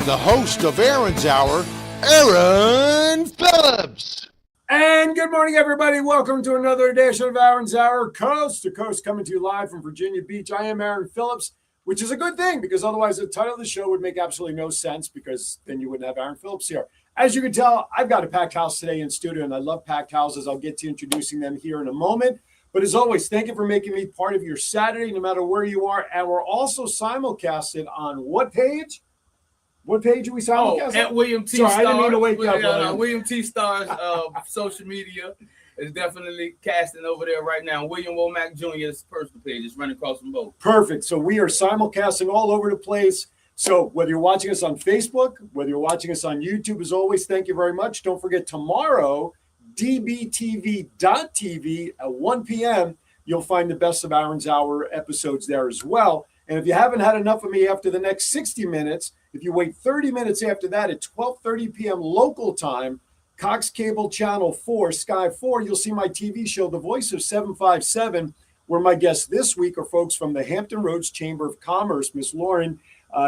the host of Aaron's Hour, Aaron Phillips. And good morning, everybody. Welcome to another edition of Aaron's Hour, coast to coast, coming to you live from Virginia Beach. I am Aaron Phillips, which is a good thing because otherwise the title of the show would make absolutely no sense because then you wouldn't have Aaron Phillips here. As you can tell, I've got a packed house today in studio, and I love packed houses. I'll get to introducing them here in a moment. But as always, thank you for making me part of your Saturday, no matter where you are. And we're also simulcasted on what page? What page are we simulcasted? At William T. Sorry, Stars. I didn't mean to wake you up. William T. Stars social media is definitely casting over there right now. William Womack Jr.'s personal page is running across them both. Perfect. So we are simulcasting all over the place. So whether you're watching us on Facebook, whether you're watching us on YouTube, as always, thank you very much. Don't forget tomorrow, dbtv.tv at 1 p.m., you'll find the best of Aaron's Hour episodes there as well. And if you haven't had enough of me after the next 60 minutes, if you wait 30 minutes after that at 12:30 p.m. local time, Cox Cable Channel 4, Sky 4, you'll see my TV show, The Voice of 757, where my guests this week are folks from the Hampton Roads Chamber of Commerce. Miss Lauren,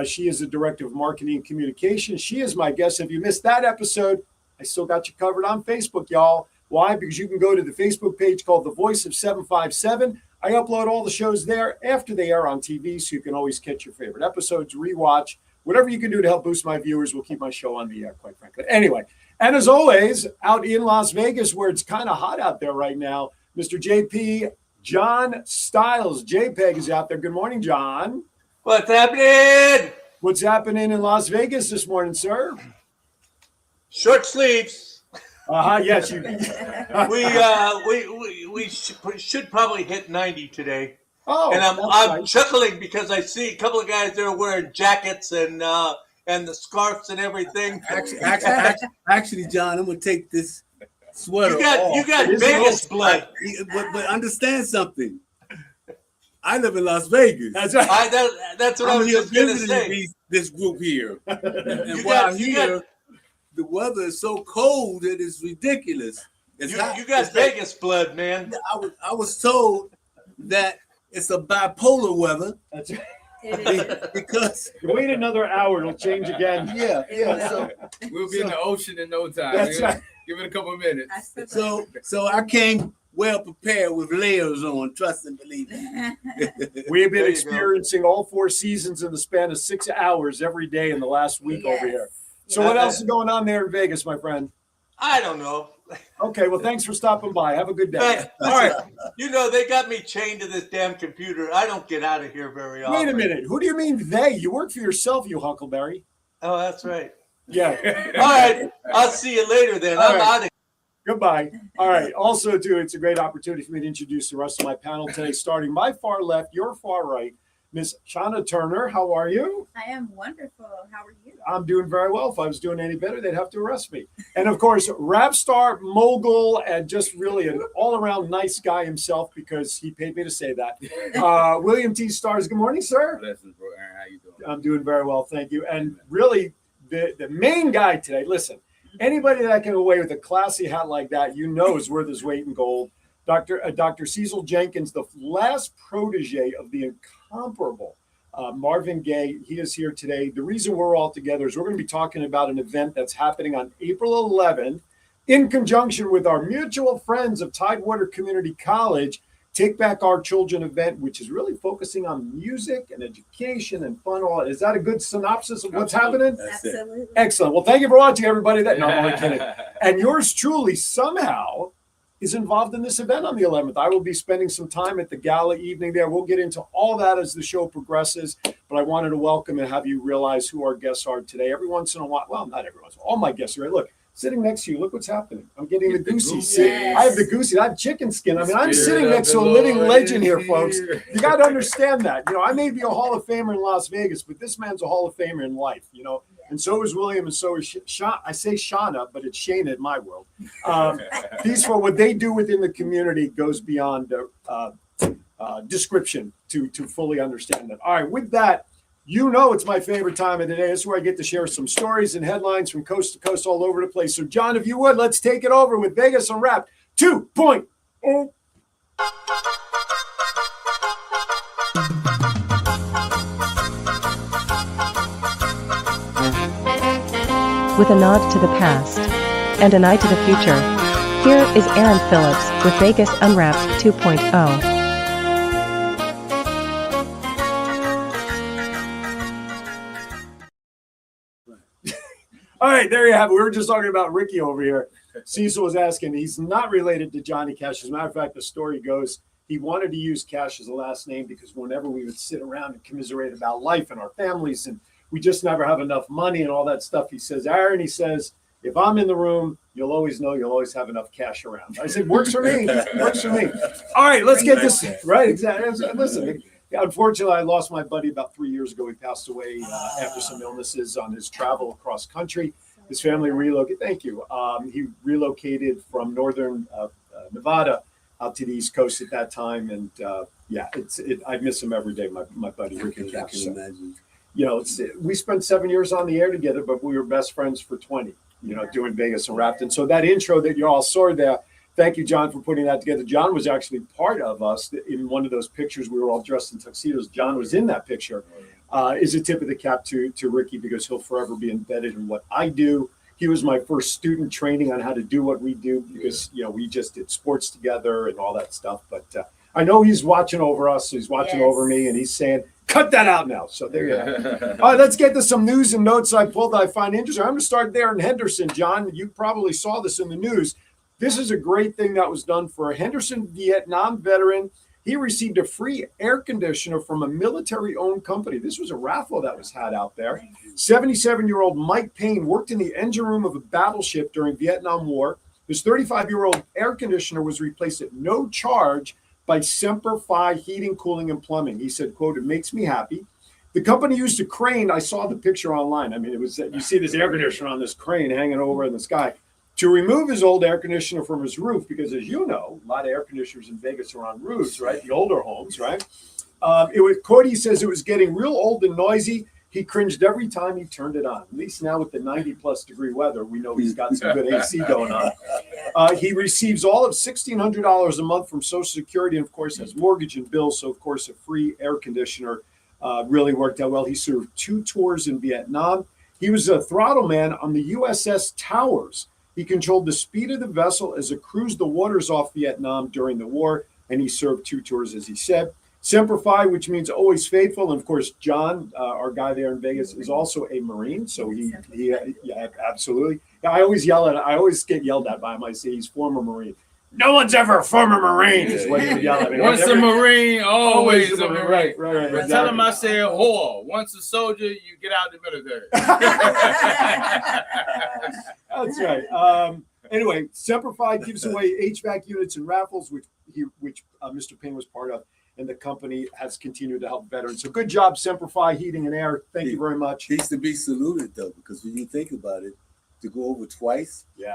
she is the Director of Marketing and Communications. She is my guest. If you missed that episode, I still got you covered on Facebook, y'all. Why? Because you can go to the Facebook page called The Voice of 757. I upload all the shows there after they air on TV, so you can always catch your favorite episodes, rewatch, whatever you can do to help boost my viewers will keep my show on the air, quite frankly. Anyway, and as always, out in Las Vegas, where it's kind of hot out there right now, Mr. JP, John Styles. JPEG is out there. Good morning, John. What's happening? What's happening in Las Vegas this morning, sir? Short sleeves. Yes, you. we should probably hit 90 today. Oh, and I'm nice. chuckling because I see a couple of guys there wearing jackets and the scarves and everything. Actually, John, I'm gonna take this sweater off. You got Vegas blood. But understand something. I live in Las Vegas. That's right. That's what I was just going to say. This group here, and while here, the weather is so cold that it's ridiculous. You got Vegas blood, man. I was told that it's a bipolar weather. That's right. Because wait another hour, it'll change again. Yeah. So we'll be in the ocean in no time. That's right. Give it a couple of minutes. So I came well prepared with layers on, trust and believe me. We have been experiencing all 4 seasons in the span of 6 hours every day in the last week over here. So what else is going on there in Vegas, my friend? I don't know. Okay, well, thanks for stopping by. Have a good day. Hey, all right. They got me chained to this damn computer. I don't get out of here very often. Wait a minute. Who do you mean they? You work for yourself, you Huckleberry. Oh, that's right. Yeah. All right. I'll see you later then. I'm out of here. Goodbye. All right. Also, too, it's a great opportunity for me to introduce the rest of my panel today, starting my far left, your far right. Miss Shauna Turner, how are you? I am wonderful. How are you? I'm doing very well. If I was doing any better, they'd have to arrest me. And of course, rap star, mogul, and just really an all-around nice guy himself because he paid me to say that. William T. Stars, good morning, sir. Blessings, bro. Aaron, how you doing? I'm doing very well, thank you. And really, the main guy today, listen, anybody that can get away with a classy hat like that, you know is worth his weight in gold. Dr. Cecil Jenkins, the last protege of the incomparable Marvin Gaye, he is here today. The reason we're all together is we're going to be talking about an event that's happening on April 11th in conjunction with our mutual friends of Tidewater Community College, Take Back Our Children event, which is really focusing on music and education and fun. Is that a good synopsis of what's happening? Absolutely. Excellent. Well, thank you for watching, everybody. No, I'm only kidding. And yours truly somehow is involved in this event on the 11th. I will be spending some time at the gala evening there. We'll get into all that as the show progresses, but I wanted to welcome and have you realize who our guests are today. Every once in a while, well, not every once in a while, all my guests are here. Look, sitting next to you, look what's happening. I'm getting the goosey. Yes. I have the goosey. I have chicken skin. I mean, I'm sitting next to a living legend here, folks. You got to understand that. I may be a Hall of Famer in Las Vegas, but this man's a Hall of Famer in life, And so is William, and so is Shauna. I say Shauna, but it's Shana in my world. Peaceful, what they do within the community goes beyond description to fully understand that. All right, with that, it's my favorite time of the day. This is where I get to share some stories and headlines from coast to coast all over the place. So, John, if you would, let's take it over with Vegas Unwrapped 2.0. with a nod to the past and an eye to the future. Here is Aaron Phillips with Vegas Unwrapped 2.0. All right, there you have it. We were just talking about Ricky over here. Cecil was asking, he's not related to Johnny Cash. As a matter of fact, the story goes, he wanted to use Cash as a last name because whenever we would sit around and commiserate about life and our families, and we just never have enough money and all that stuff, he says, Aaron, he says, if I'm in the room, you'll always know you'll always have enough cash around. I said, works for me. Works for me. All right, let's get this right. Exactly. Listen, unfortunately, I lost my buddy about 3 years ago. He passed away after some illnesses on his travel across country. His family relocated. Thank you. He relocated from northern Nevada out to the East Coast at that time, and I miss him every day. My buddy Ricky Cash. I can imagine. You know, we spent 7 years on the air together, but we were best friends for 20. You know, doing Vegas Unwrapped. And so that intro that you all saw there, thank you, John, for putting that together. John was actually part of us in one of those pictures. We were all dressed in tuxedos. John was in that picture. Is a tip of the cap to Ricky because he'll forever be embedded in what I do. He was my first student training on how to do what we do because, you know, we just did sports together and all that stuff. But I know he's watching over us. So he's watching over me and he's saying, cut that out now. So there you go. All right, let's get to some news and notes I pulled that I find interesting. I'm going to start there in Henderson, John. You probably saw this in the news. This is a great thing that was done for a Henderson Vietnam veteran. He received a free air conditioner from a military-owned company. This was a raffle that was had out there. 77-year-old Mike Payne worked in the engine room of a battleship during Vietnam War. His 35-year-old air conditioner was replaced at no charge by Semper Fi Heating, Cooling, and Plumbing. He said, quote, it makes me happy. The company used a crane. I saw the picture online. I mean, it was, you see this air conditioner on this crane hanging over in the sky to remove his old air conditioner from his roof, because as you know, a lot of air conditioners in Vegas are on roofs, right? The older homes, right? Cody says it was getting real old and noisy. He cringed every time he turned it on. At least now with the 90-plus degree weather, we know he's got some good AC going on. He receives all of $1,600 a month from Social Security and, of course, has mortgage and bills. So, of course, a free air conditioner really worked out well. He served 2 tours in Vietnam. He was a throttle man on the USS Towers. He controlled the speed of the vessel as it cruised the waters off Vietnam during the war, and he served 2 tours, as he said. Semper Fi, which means always faithful. And of course, John, our guy there in Vegas, is also a Marine. So he absolutely. I always get yelled at by him. I say he's former Marine. No one's ever a former Marine, is what you yell at me. Once a Marine, always a Marine. Right. But Exactly. tell him I said, whore. Once a soldier, you get out of the military. That's right. Anyway, Semper Fi gives away HVAC units and raffles, which Mr. Payne was part of. And the company has continued to help veterans. So good job, Semper Fi Heating and Air. Thank you very much. He's to be saluted, though, because when you think about it, to go over twice, you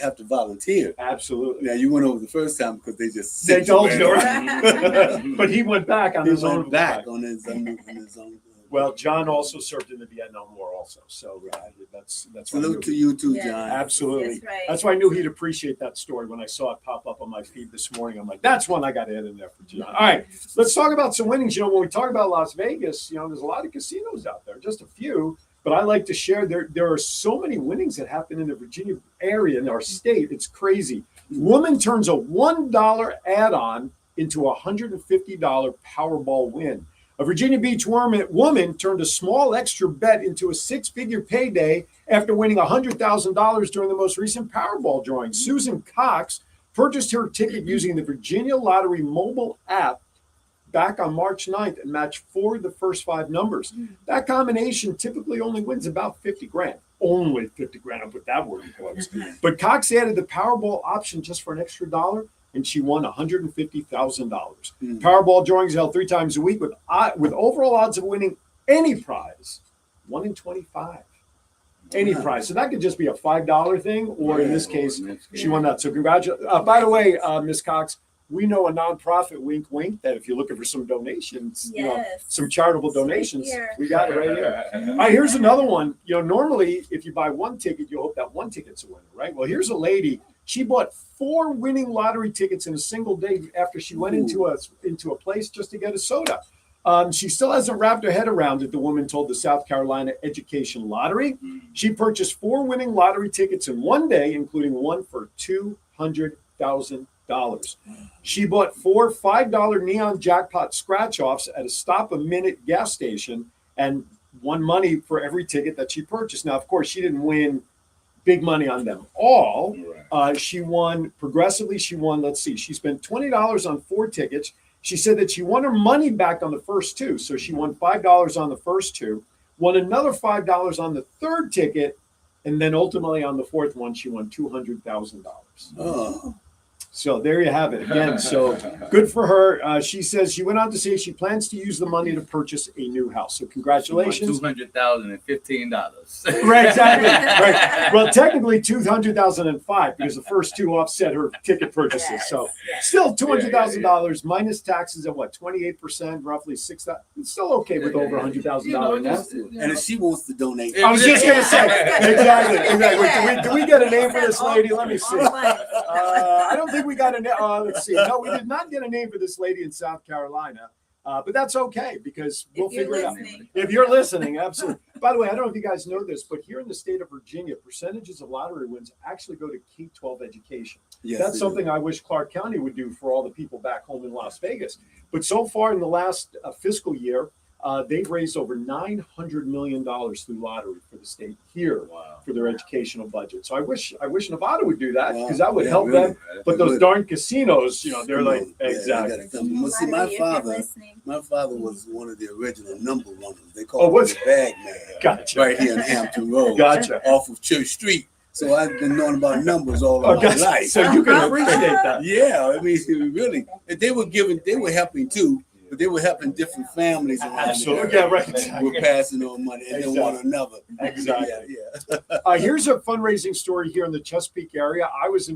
have to volunteer. Absolutely. Now, you went over the first time because they just they told you, right? But he went back on his own. On his own. Well, John also served in the Vietnam War also. So that's salute to you too, John. Absolutely. That's right. That's why I knew he'd appreciate that story when I saw it pop up on my feed this morning. I'm like, that's one I got to add in there for John. All right, let's talk about some winnings. You know, when we talk about Las Vegas, you know, there's a lot of casinos out there, just a few. But I like to share, there are so many winnings that happen in the Virginia area, in our state. It's crazy. Woman turns a $1 add-on into a $150 Powerball win. A Virginia Beach woman turned a small extra bet into a 6-figure payday after winning $100,000 during the most recent Powerball drawing. Susan Cox purchased her ticket using the Virginia Lottery mobile app back on March 9th and matched 4 of the first 5 numbers. That combination typically only wins about 50 grand. Only 50 grand, I'll put that word in quotes. But Cox added the Powerball option just for an extra $1, and she won $150,000. Powerball drawings held 3 times a week with overall odds of winning any prize, 1 in 25. Any prize. So that could just be a $5 thing, or in this case, she won that. So congratulations. By the way, Ms. Cox, we know a nonprofit, wink, wink, that if you're looking for some donations, you know, some charitable donations, we got it right here. All right, here's another one. You know, normally if you buy 1 ticket, you hope that 1 ticket's a winner, right? Well, here's a lady. She bought 4 winning lottery tickets in a single day after she went into a place just to get a soda. She still hasn't wrapped her head around it, the woman told the South Carolina Education Lottery. She purchased 4 winning lottery tickets in one day, including one for $200,000. She bought 4 $5 neon jackpot scratch-offs at a stop-a-minute gas station and won money for every ticket that she purchased. Now, of course, she didn't win big money on them all. She won progressively. She spent $20 on 4 tickets. She said that she won her money back on the first 2. So she won $5 on the first 2, won another $5 on the third ticket, and then ultimately on the fourth one, she won $200,000. Oh. So there you have it again. So good for her. She says she went on to say she plans to use the money to purchase a new house. So congratulations. $200,015. Right, exactly. Right. Well, technically $200,005 because the first 2 offset her ticket purchases. Yes, So yes. still $200,000 minus taxes at what, 28%, roughly $6,000. It's still okay with over $100,000 now. And if she wants to donate, I was just gonna say exactly. Wait, do we get a name for this lady? Let me see. I don't think we got a name. Let's see. No, we did not get a name for this lady in South Carolina. But that's okay because we'll figure it out. If you're listening, absolutely. By the way, I don't know if you guys know this, but here in the state of Virginia, percentages of lottery wins actually go to K-12 education. yes, That's it something I wish Clark County would do for all the people back home in Las Vegas. But so far in the last fiscal year, they've raised over $900 million through lottery for the state here for their educational budget. So I wish Nevada would do that because that would help them. But those darn casinos, they're like exactly. Well, see, my father was one of the original number runners. They called him what's the bag man. Gotcha. Right here in Hampton Road. Gotcha. Off of Church Street. So I've been knowing about numbers all of my life. So you can appreciate that. Yeah, I mean, really, they were helping too. But they were helping different families around. Absolutely. Yeah, right. Exactly. We're passing on money and then one another. Exactly. Yeah. Here's a fundraising story here in the Chesapeake area. I was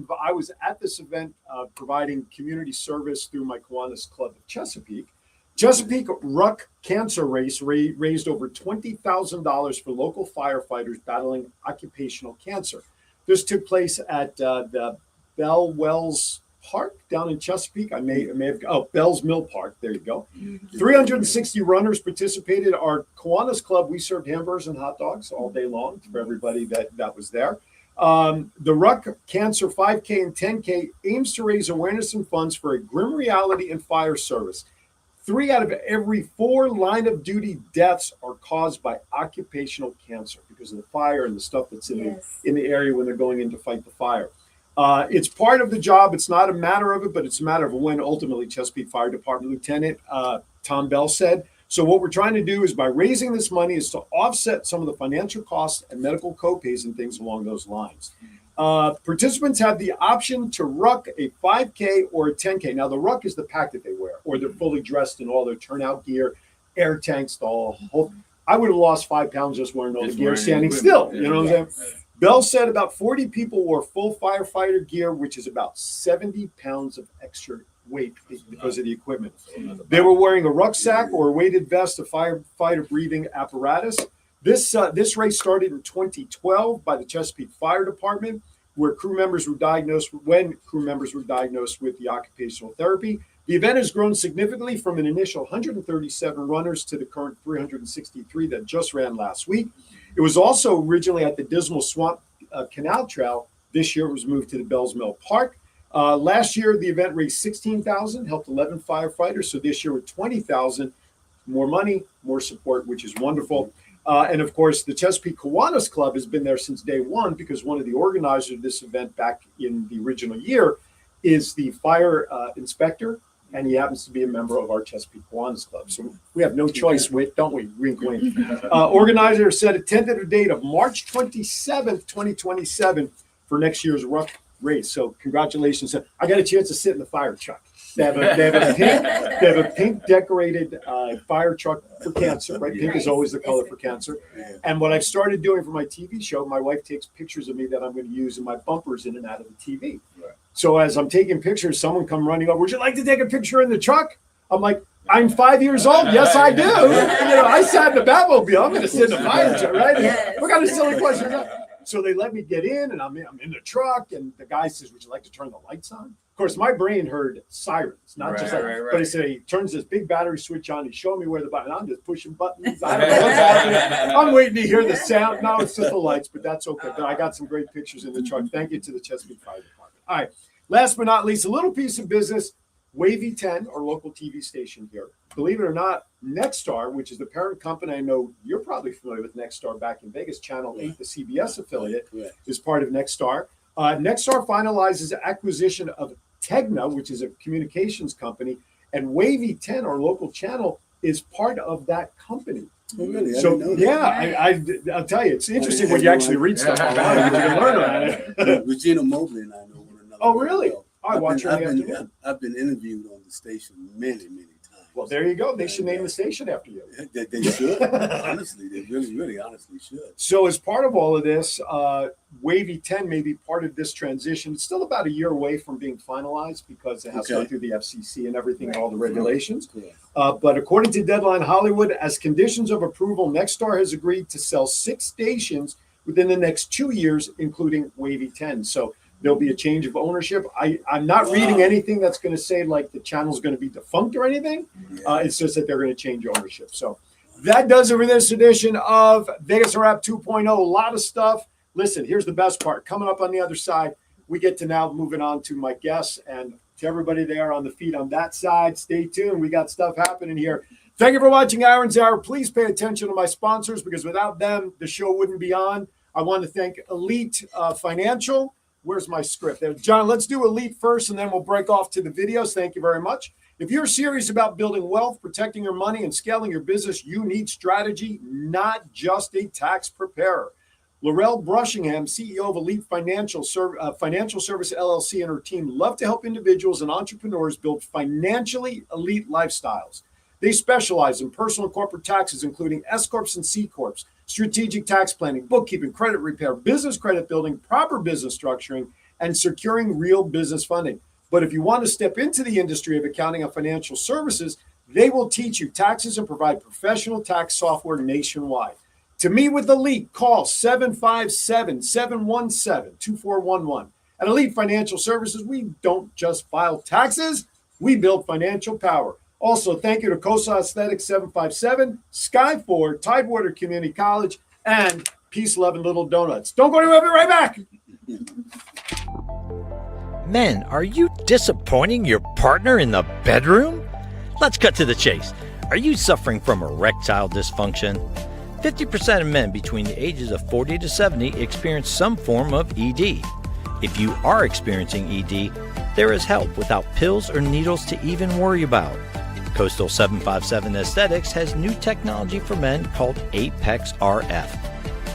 at this event providing community service through my Kiwanis Club of Chesapeake. Chesapeake Ruck Cancer Race raised over $20,000 for local firefighters battling occupational cancer. This took place at the Bell Wells Park down in Chesapeake. I may have Bell's Mill Park. There you go. 360 runners participated. Our Kiwanis Club, we served hamburgers and hot dogs all day long for everybody that was there. The Ruck Cancer 5K and 10K aims to raise awareness and funds for a grim reality and fire service. 3 out of every 4 line of duty deaths are caused by occupational cancer because of the fire and the stuff that's in the area when they're going in to fight the fire. It's part of the job. It's not a matter of it, but it's a matter of when ultimately Chesapeake Fire Department Lieutenant Tom Bell said. So what we're trying to do is by raising this money is to offset some of the financial costs and medical copays and things along those lines. Participants have the option to ruck a 5K or a 10K. Now the ruck is the pack that they wear, or they're fully dressed in all their turnout gear, air tanks, the whole. I would have lost 5 pounds just wearing all the gear, standing still. You know what I'm saying? Bell said about 40 people wore full firefighter gear, which is about 70 pounds of extra weight because of the equipment. They were wearing a rucksack or a weighted vest, a firefighter breathing apparatus. This race started in 2012 by the Chesapeake Fire Department, when crew members were diagnosed with the occupational therapy. The event has grown significantly from an initial 137 runners to the current 363 that just ran last week. It was also originally at the Dismal Swamp Canal Trail. This year it was moved to the Bells Mill Park. Last year, the event raised $16,000, helped 11 firefighters. So this year with $20,000, more money, more support, which is wonderful. And of course, the Chesapeake Kiwanis Club has been there since day one because one of the organizers of this event back in the original year is the fire inspector, and he happens to be a member of our Chesapeake Kiwanis Club. So we have no choice, don't we? Wink, wink. Organizer set a tentative date of March 27th, 2027 for next year's Ruck race. So congratulations. I got a chance to sit in the fire truck. They have a pink decorated fire truck for cancer, right? Pink is always the color for cancer. And what I've started doing for my TV show, my wife takes pictures of me that I'm going to use in my bumpers in and out of the TV. Right. So as I'm taking pictures, someone come running up, would you like to take a picture in the truck? I'm like, I'm 5 years old. Yes, I do. I sat in the Batmobile. I'm going to sit in the fire truck, right? What kind of silly question is that? So they let me get in, and I'm in the truck, and the guy says, "Would you like to turn the lights on?" Of course, my brain heard sirens, not just like, but he said he turns this big battery switch on. He's showing me where the button. I'm just pushing buttons. I don't know what's happening. I'm waiting to hear the sound. No, it's just the lights, but that's okay. But I got some great pictures in the truck. Thank you to the Chesapeake Fire Department. All right. Last but not least, a little piece of business. Wavy 10, our local TV station here. Believe it or not, Nexstar, which is the parent company, I know you're probably familiar with Nexstar back in Vegas, Channel 8, the CBS affiliate, is part of Nexstar. Nexstar finalizes acquisition of Tegna, which is a communications company, and Wavy 10, our local channel, is part of that company. Oh, really? So I'll tell you, it's interesting when you actually read stuff online. You can learn about it. Regina Mobley and I know one another. Oh, really? I watch her in the afternoon. I've been interviewed on the station many times. Well, there you go. They should name the station after you. They should. Honestly, they really honestly should. So as part of all of this, Wavy 10 may be part of this transition. It's still about a year away from being finalized because it has to go through the FCC and everything, all the regulations. But according to Deadline Hollywood, as conditions of approval, Nexstar has agreed to sell 6 stations within the next 2 years, including Wavy 10. So there'll be a change of ownership. I'm not reading anything that's going to say like the channel's going to be defunct or anything. It's just that they're going to change ownership. So that does it for this edition of Vegas Unwrapped 2.0. A lot of stuff. Listen, here's the best part. Coming up on the other side, we get to now moving on to my guests, and to everybody there on the feed on that side, stay tuned. We got stuff happening here. Thank you for watching Aaron's Hour. Please pay attention to my sponsors because without them, the show wouldn't be on. I want to thank Elite Financial. Where's my script there? John, let's do Elite first, and then we'll break off to the videos. Thank you very much. If you're serious about building wealth, protecting your money, and scaling your business, you need strategy, not just a tax preparer. Laurel Brushingham, CEO of Elite Financial Service LLC, and her team love to help individuals and entrepreneurs build financially elite lifestyles. They specialize in personal and corporate taxes, including S Corps and C Corps, strategic tax planning, bookkeeping, credit repair, business credit building, proper business structuring, and securing real business funding. But if you want to step into the industry of accounting and financial services, they will teach you taxes and provide professional tax software nationwide. To meet with Elite, call 757-717-2411. At Elite Financial Services, we don't just file taxes, we build financial power. Also, thank you to Coastal Aesthetics 757, Sky Ford, Tidewater Community College, and Peace, Love, and Little Donuts. Don't go anywhere, I'll be right back. Men, are you disappointing your partner in the bedroom? Let's cut to the chase. Are you suffering from erectile dysfunction? 50% of men between the ages of 40 to 70 experience some form of ED. If you are experiencing ED, there is help without pills or needles to even worry about. Coastal 757 Aesthetics has new technology for men called Apex RF.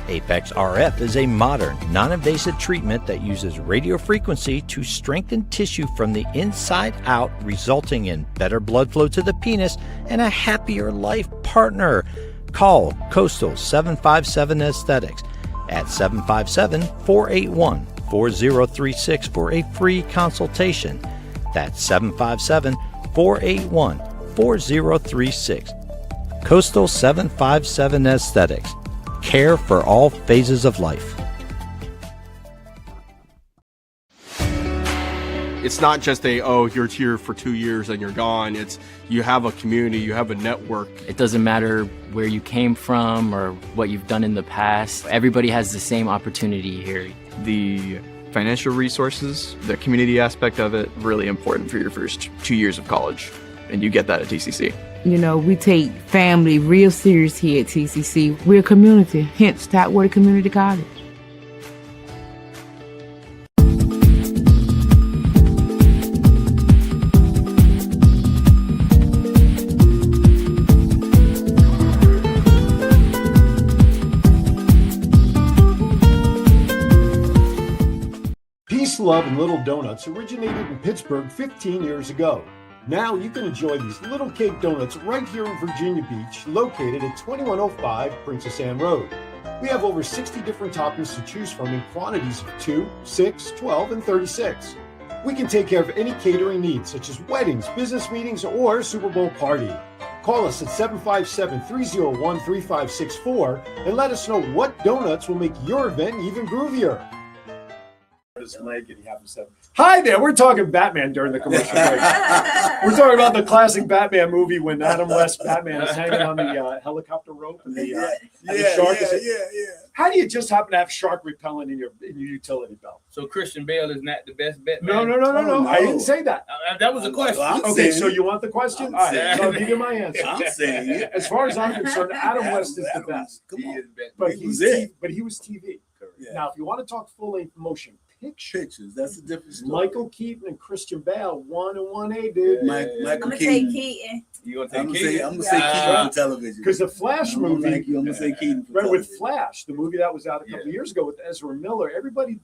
Apex RF is a modern, non-invasive treatment that uses radio frequency to strengthen tissue from the inside out, resulting in better blood flow to the penis and a happier life partner. Call Coastal 757 Aesthetics at 757-481-4036 for a free consultation. That's 757-481-4036. Coastal 757 Aesthetics. Care for all phases of life. It's not just you're here for 2 years and you're gone. It's you have a community, you have a network. It doesn't matter where you came from or what you've done in the past. Everybody has the same opportunity here. The financial resources, the community aspect of it, really important for your first 2 years of college. And you get that at TCC. You know, we take family real serious here at TCC. We're a community, hence Tidewater Community College. Peace, Love, and Little Donuts originated in Pittsburgh 15 years ago. Now you can enjoy these little cake donuts right here in Virginia Beach, located at 2105 Princess Anne Road. We have over 60 different toppings to choose from in quantities of 2, 6, 12, and 36. We can take care of any catering needs, such as weddings, business meetings, or Super Bowl party. Call us at 757-301-3564 and let us know what donuts will make your event even groovier. His leg and he happens to. Hi there. We're talking Batman during the commercial break. We're talking about the classic Batman movie when Adam West Batman is hanging on the helicopter rope and the shark is. How do you just happen to have shark repellent in your utility belt? So Christian Bale is not the best Batman? No. I didn't say that. That was a question. Okay, so you want the question? All right, so I'll give you my answer. I'm saying it. As far as I'm concerned, Adam West is the best. Come on. But He was it. But he was TV. Yeah. Now, if you want to talk full-length motion Pictures, that's a different story. Michael Keaton and Christian Bale, 1 and 1A, dude. Michael I'm gonna Keaton. take Keaton. You gonna I'm take gonna Keaton? say Keaton for television. Because the Flash I'm gonna movie, like you. I'm gonna say Keaton for right, with television. Flash, the movie that was out a couple of years ago with Ezra Miller, everybody,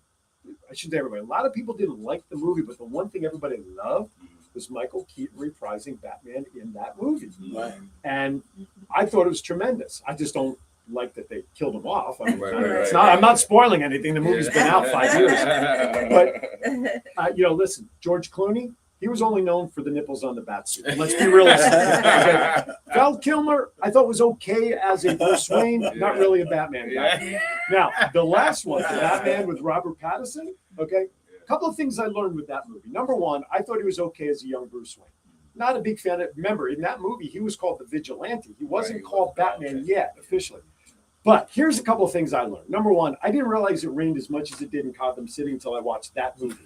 I shouldn't say everybody, a lot of people didn't like the movie, but the one thing everybody loved was Michael Keaton reprising Batman in that movie. Right. And I thought it was tremendous. I just don't like that they killed him off. I mean, Right. I'm not spoiling anything. The movie's been out 5 years. But, listen, George Clooney, he was only known for the nipples on the bat suit. Let's be realistic. Okay. Val Kilmer, I thought was okay as a Bruce Wayne, not really a Batman guy. Now, the last one, the Batman with Robert Pattinson, okay, a couple of things I learned with that movie. Number one, I thought he was okay as a young Bruce Wayne. Not a big fan of, remember, in that movie, he was called the Vigilante. He wasn't called Batman yet, officially. But here's a couple of things I learned. Number one, I didn't realize it rained as much as it did in Gotham City until I watched that movie.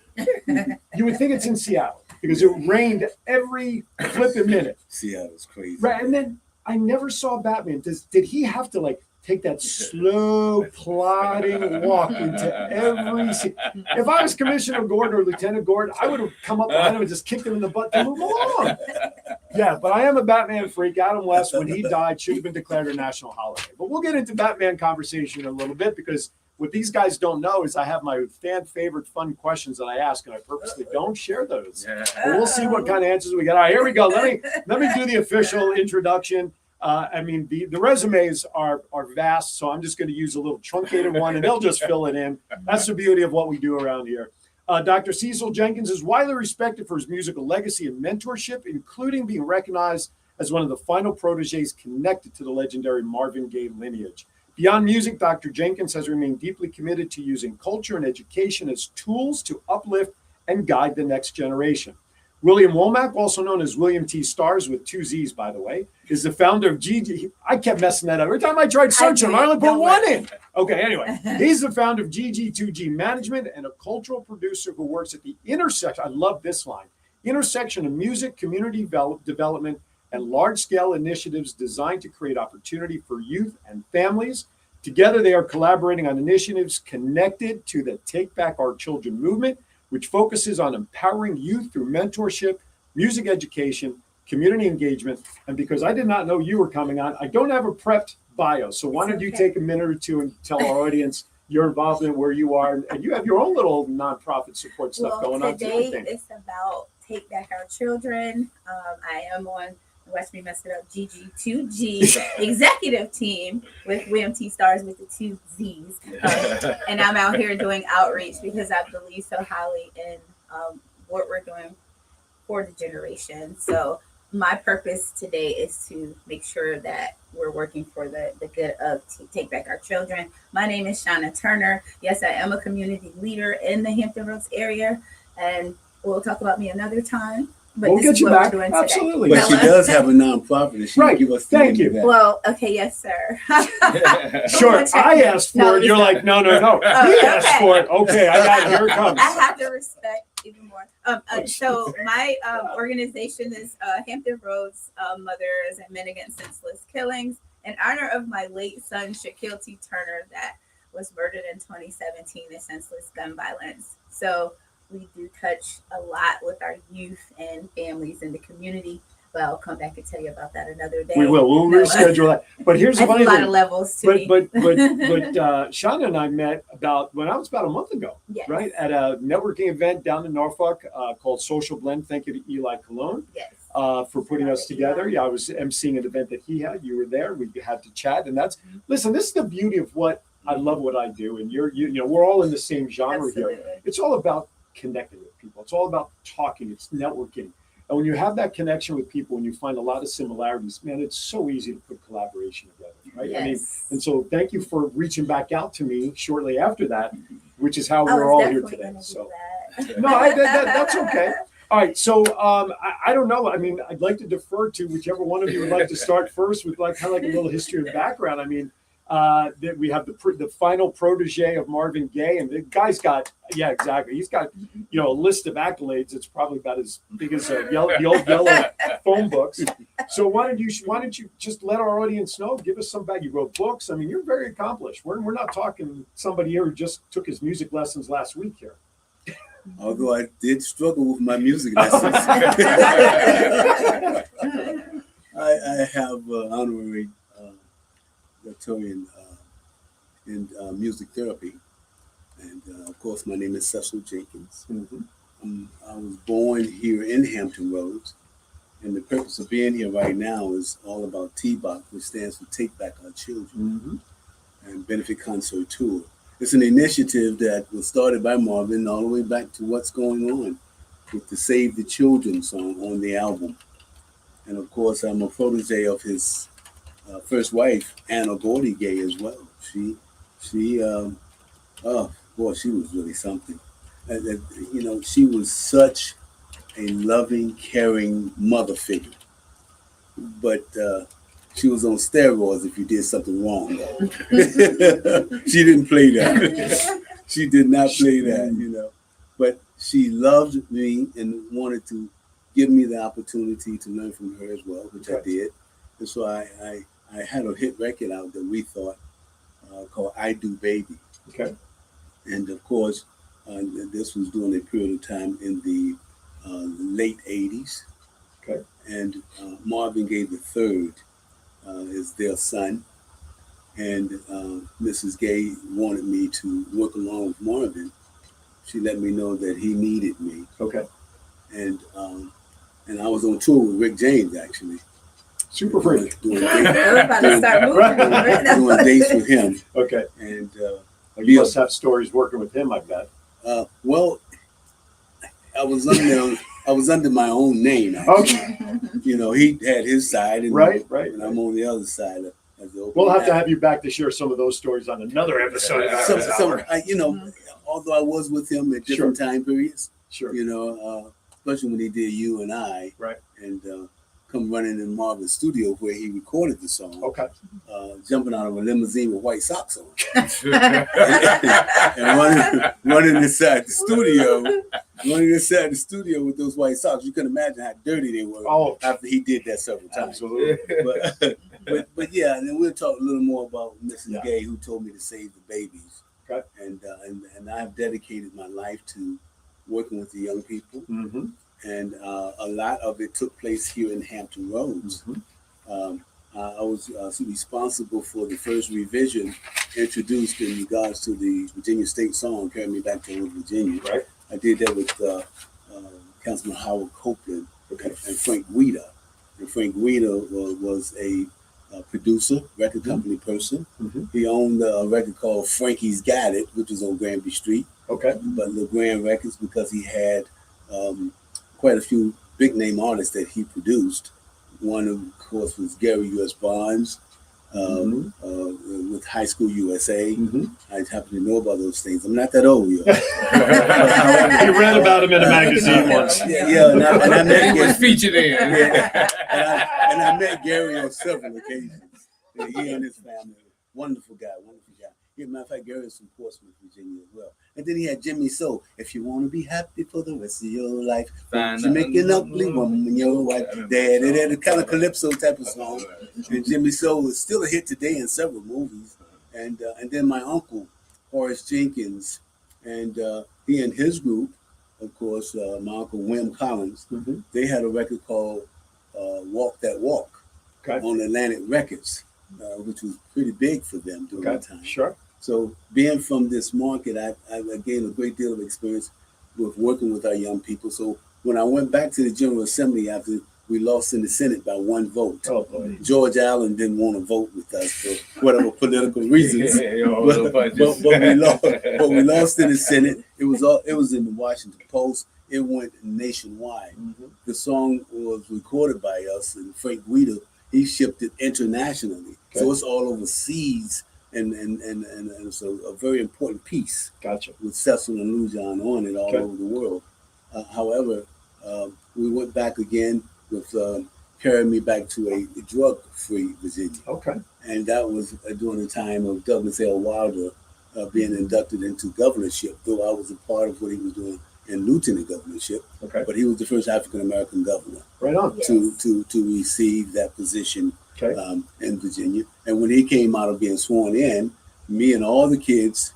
You would think it's in Seattle because it rained every flipping minute. Seattle's crazy. Right, and then I never saw Batman. Did he have to take that slow, plodding walk into every scene? If I was Commissioner Gordon or Lieutenant Gordon, I would have come up behind him and just kicked him in the butt to move along. Yeah, but I am a Batman freak. Adam West, when he died, should have been declared a national holiday. But we'll get into Batman conversation in a little bit because what these guys don't know is I have my fan favorite fun questions that I ask, and I purposely don't share those. But we'll see what kind of answers we get. All right, here we go. Let me do the official introduction. The resumes are vast, so I'm just going to use a little truncated one, and they'll just fill it in. That's the beauty of what we do around here. Dr. Cecil Jenkins is widely respected for his musical legacy and mentorship, including being recognized as one of the final proteges connected to the legendary Marvin Gaye lineage. Beyond music, Dr. Jenkins has remained deeply committed to using culture and education as tools to uplift and guide the next generation. William Womack, also known as William T. Stars with 2 Z's, by the way, is the founder of GG. I kept messing that up. Every time I tried searching, I only put one in. Okay, anyway, he's the founder of GG2G Management and a cultural producer who works at the intersection. I love this line. Intersection of music, community development, and large-scale initiatives designed to create opportunity for youth and families. Together, they are collaborating on initiatives connected to the Take Back Our Children movement, which focuses on empowering youth through mentorship, music education, community engagement. And because I did not know you were coming on, I don't have a prepped bio. So why don't you take a minute or two and tell our audience your involvement, where you are, and you have your own little nonprofit support stuff going on too. Today it's about Take Back Our Children. I am on the West We Messed It Up GG2G executive team with William T. Stars with the 2 Z's. And I'm out here doing outreach because I believe so highly in what we're doing for the generation. So my purpose today is to make sure that we're working for the good of Take Back Our Children. My name is Shauna Turner. Yes, I am a community leader in the Hampton Roads area, and we'll talk about me another time. But we'll get you back. Absolutely. But she does have a nonprofit that she can give us. Thank you. Well, okay, yes, sir. Sure, I asked for it. You're like, no. He asked for it. Okay, I got it. Here it comes. I have to respect even more. So my organization is Hampton Roads Mothers and Men Against Senseless Killings in honor of my late son, Shaquille T. Turner, that was murdered in 2017 in senseless gun violence. So we do touch a lot with our youth and families in the community. But I'll come back and tell you about that another day. We will. We'll reschedule that. But here's the funny thing. A lot of levels to me. But Shauna and I met about a month ago, yes, right? At a networking event down in Norfolk called Social Blend. Thank you to Eli Cologne for putting us together. Yeah, I was emceeing an event that he had. You were there. We had to chat. And listen, this is the beauty of what I love what I do. And we're all in the same genre here. It's all about connecting with people. It's all about talking. It's networking. And when you have that connection with people and you find a lot of similarities, man, it's so easy to put collaboration together, right? Yes. I mean, and so thank you for reaching back out to me shortly after that, which is how we're all here today. So no, that's okay. All right, so I don't know. I mean, I'd like to defer to whichever one of you would like to start first with like kind of like a little history and background. I mean, that we have the final protege of Marvin Gaye, and the guy's got exactly. He's got a list of accolades. It's probably about as big as the old yellow phone books. So why don't you just let our audience know? Give us some back. You wrote books. I mean, you're very accomplished. We're not talking somebody here who just took his music lessons last week here. Although I did struggle with my music lessons. I have honorary doctorate in music therapy. And of course, my name is Cecil Jenkins. Mm-hmm. I was born here in Hampton Roads. And the purpose of being here right now is all about TBOC, which stands for Take Back Our Children, and Benefit Concert Tour. It's an initiative that was started by Marvin all the way back to what's going on with the Save the Children song on the album. And of course, I'm a protege of his first wife, Anna Gordy Gaye, as well. She was really something. She was such a loving, caring mother figure. But she was on steroids if you did something wrong. She didn't play that. She did not play that, But she loved me and wanted to give me the opportunity to learn from her as well, which I did. And so I had a hit record out that we thought called I Do Baby. Okay. And of course, this was during a period of time in the late 80s. Okay. And Marvin Gaye III is their son. And Mrs. Gaye wanted me to work along with Marvin. She let me know that he needed me. Okay. And I was on tour with Rick James, actually. Super freak. Doing dates with him. Okay. And you must have stories working with him, I bet. Well, I was under my own name. Okay. He had his side, and right. And I'm on the other side. We'll have to have you back to share some of those stories on another episode. Although I was with him at different time periods. Sure. Especially when he did You and I. Right. And come running in Marvin's studio where he recorded the song. Okay. Jumping out of a limousine with white socks on. and running inside the studio with those white socks. You can imagine how dirty they were after he did that several times. Absolutely. But yeah, and then we'll talk a little more about Mrs. Gaye, who told me to save the babies. Okay. And I've dedicated my life to working with the young people. Mm-hmm. And a lot of it took place here in Hampton Roads. Mm-hmm. I was responsible for the first revision introduced in regards to the Virginia State song, Carry Me Back to Old Virginia. Right. I did that with Councilman Howard Copeland and Frank Guida. And Frank Guida was a producer, record company person. Mm-hmm. He owned a record called Frankie's Got It, which was on Granby Street. Okay. But LeGrand Records, because he had quite a few big name artists that he produced. One, of course, was Gary U.S. Barnes with High School USA. Mm-hmm. I happen to know about those things. I'm not that old yet. You read about him in a magazine once. Yeah, and I met he was featured in. And I met Gary on several occasions. He and his family, wonderful guy. As a matter of fact, Gary is from Portsmouth, Virginia as well. And then he had Jimmy Soul. If you want to be happy for the rest of your life, you make an ugly woman your wife. They're kind of calypso type of song. And Jimmy Soul is still a hit today in several movies. And then my uncle, Horace Jenkins, and he and his group, of course, my uncle Wim Collins, they had a record called Walk That Walk on Atlantic Records, which was pretty big for them during that time. Sure. So being from this market, I gained a great deal of experience with working with our young people. So when I went back to the General Assembly after we lost in the Senate by one vote, George Allen didn't want to vote with us for whatever political reasons. but we lost in the Senate. It was in the Washington Post. it went nationwide. The song was recorded by us, and Frank Guida, he shipped it internationally. So it's all overseas, and it's a very important piece. Gotcha. With Cecil and Lou John on it all over the world. However, we went back again with carrying me back to a drug-free Virginia. Okay. And that was during the time of Douglas L. Wilder being inducted into governorship, though I was a part of what he was doing in lieutenant governorship. Okay. But he was the first African-American governor Right on. to receive that position in Virginia. And when he came out of being sworn in, me and all the kids,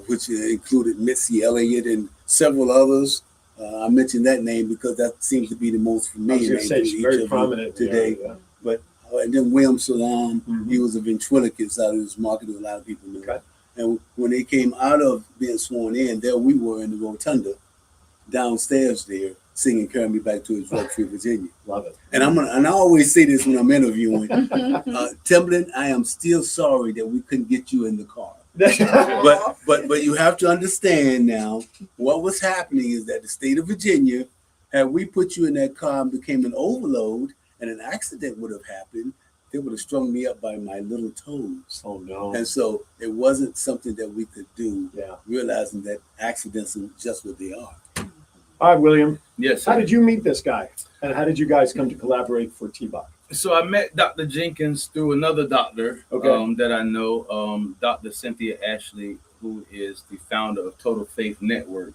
which included Mitzi Elliott and several others, I mentioned that name because that seems to be the most I was familiar going to say, name it's to each very of prominent you today. Yeah. But and then William Salam, he was a ventriloquist out of this market that a lot of people knew. And when they came out of being sworn in, there we were in the rotunda downstairs there singing "Carry Me Back to a Drug-Free Virginia." Love it. And I always say this when I'm interviewing, Timbaland, I am still sorry that we couldn't get you in the car. but you have to understand now what was happening is that the state of Virginia, had we put you in that car and became an overload and an accident would have happened, they would have strung me up by my little toes. Oh no. And so it wasn't something that we could do, Yeah. realizing that accidents are just what they are. All right, William. Yes, How sir. did you meet this guy? And how did you guys come to collaborate for T-Bot? So I met Dr. Jenkins through another doctor that I know, Dr. Cynthia Ashley, who is the founder of Total Faith Network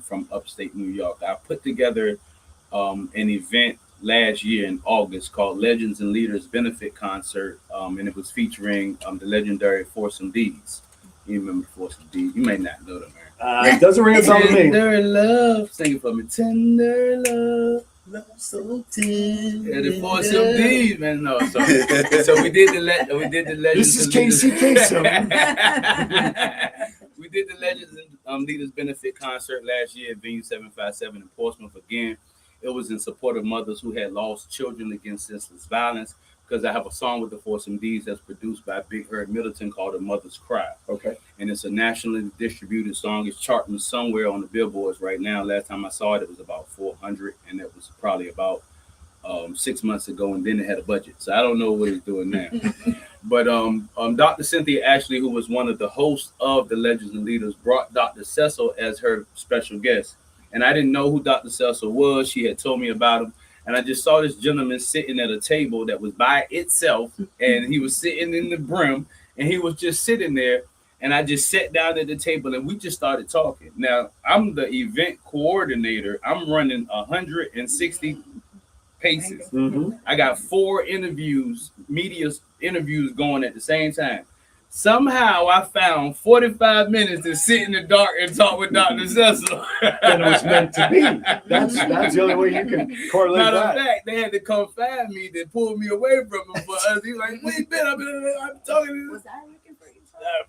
from upstate New York. I put together an event last year in August called Legends and Leaders Benefit Concert, and it was featuring the legendary Foursome D's. You remember Foursome D's? You may not know them, man. It doesn't ring a bell to me. Tender love, sing it for me. Tender love. Love so tender. Yeah, the Foursome D's, man. No, so we did the Legends. This is and Leaders- KC Kasem. We did the Legends and Leaders Benefit Concert last year at Venue 757 in Portsmouth. Again, it was in support of mothers who had lost children against senseless violence, because I have a song with the Foursome D's that's produced by Big Herb Middleton called A Mother's Cry. Okay. And it's a nationally distributed song. It's charting somewhere on the billboards right now. Last time I saw it was about 400, and that was probably about 6 months ago, and then it had a budget. So I don't know what it's doing now. But Dr. Cynthia Ashley, who was one of the hosts of the Legends and Leaders, brought Dr. Cecil as her special guest. And I didn't know who Dr. Cecil was. She had told me about him. And I just saw this gentleman sitting at a table that was by itself, and he was sitting in the brim, and he was just sitting there. And I just sat down at the table, and we just started talking. Now, I'm the event coordinator. I'm running 160 paces. I got 4 media interviews going at the same time. Somehow I found 45 minutes to sit in the dark and talk with Dr. Cecil. And it was meant to be. That's the only way you can correlate Matter that. of fact, they had to come find me. They pulled me away from him for us. He was like, "Wait a minute, I'm talking." Was I looking for you?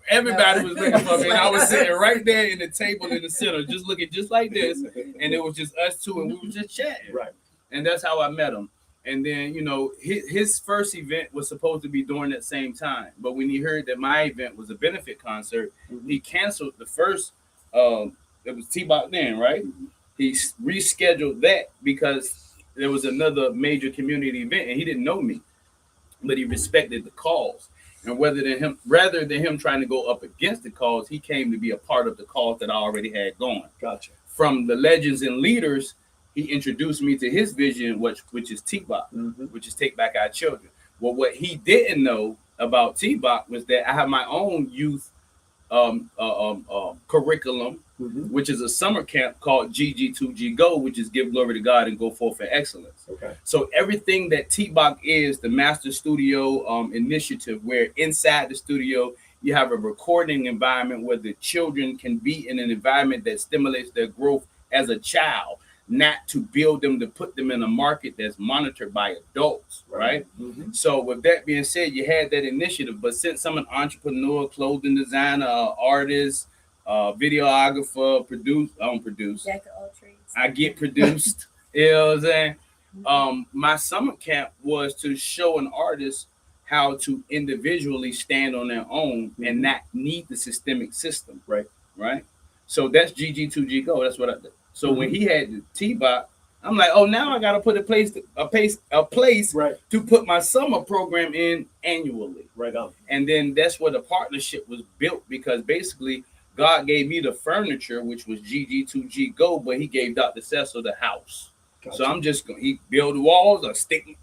Everybody was looking for me, and I was sitting right there in the table in the center, just looking just like this, and it was just us two, and we were just chatting. Right. And that's how I met him. And then, his first event was supposed to be during that same time. But when he heard that my event was a benefit concert, he canceled the first, it was T-Bot then, right? He rescheduled that because there was another major community event and he didn't know me, but he respected the cause. And rather than him trying to go up against the cause, he came to be a part of the cause that I already had going. Gotcha. From the Legends and Leaders, he introduced me to his vision, which is T-Bot, which is Take Back Our Children. Well, what he didn't know about T-Bot was that I have my own youth curriculum, which is a summer camp called GG2G Go, which is Give Glory to God and Go Forth in Excellence. Okay. So everything that T-Bot is, the Master Studio initiative, where inside the studio, you have a recording environment where the children can be in an environment that stimulates their growth as a child, not to build them to put them in a market that's monitored by adults, right? So with that being said, you had that initiative, but since I'm an entrepreneur, clothing designer, artist, videographer, I don't produce. Jack of all trades. I get produced. You know what I'm saying? My summer camp was to show an artist how to individually stand on their own and not need the systemic system. Right. So that's GG2G Go. That's what So when he had the T-Bot, I'm like, oh, now I got to put a place to put my summer program in annually. Right on. And then that's where the partnership was built, because basically God gave me the furniture, which was GG2G Go, but he gave Dr. Cecil the house. Gotcha. So I'm just going to build walls or stick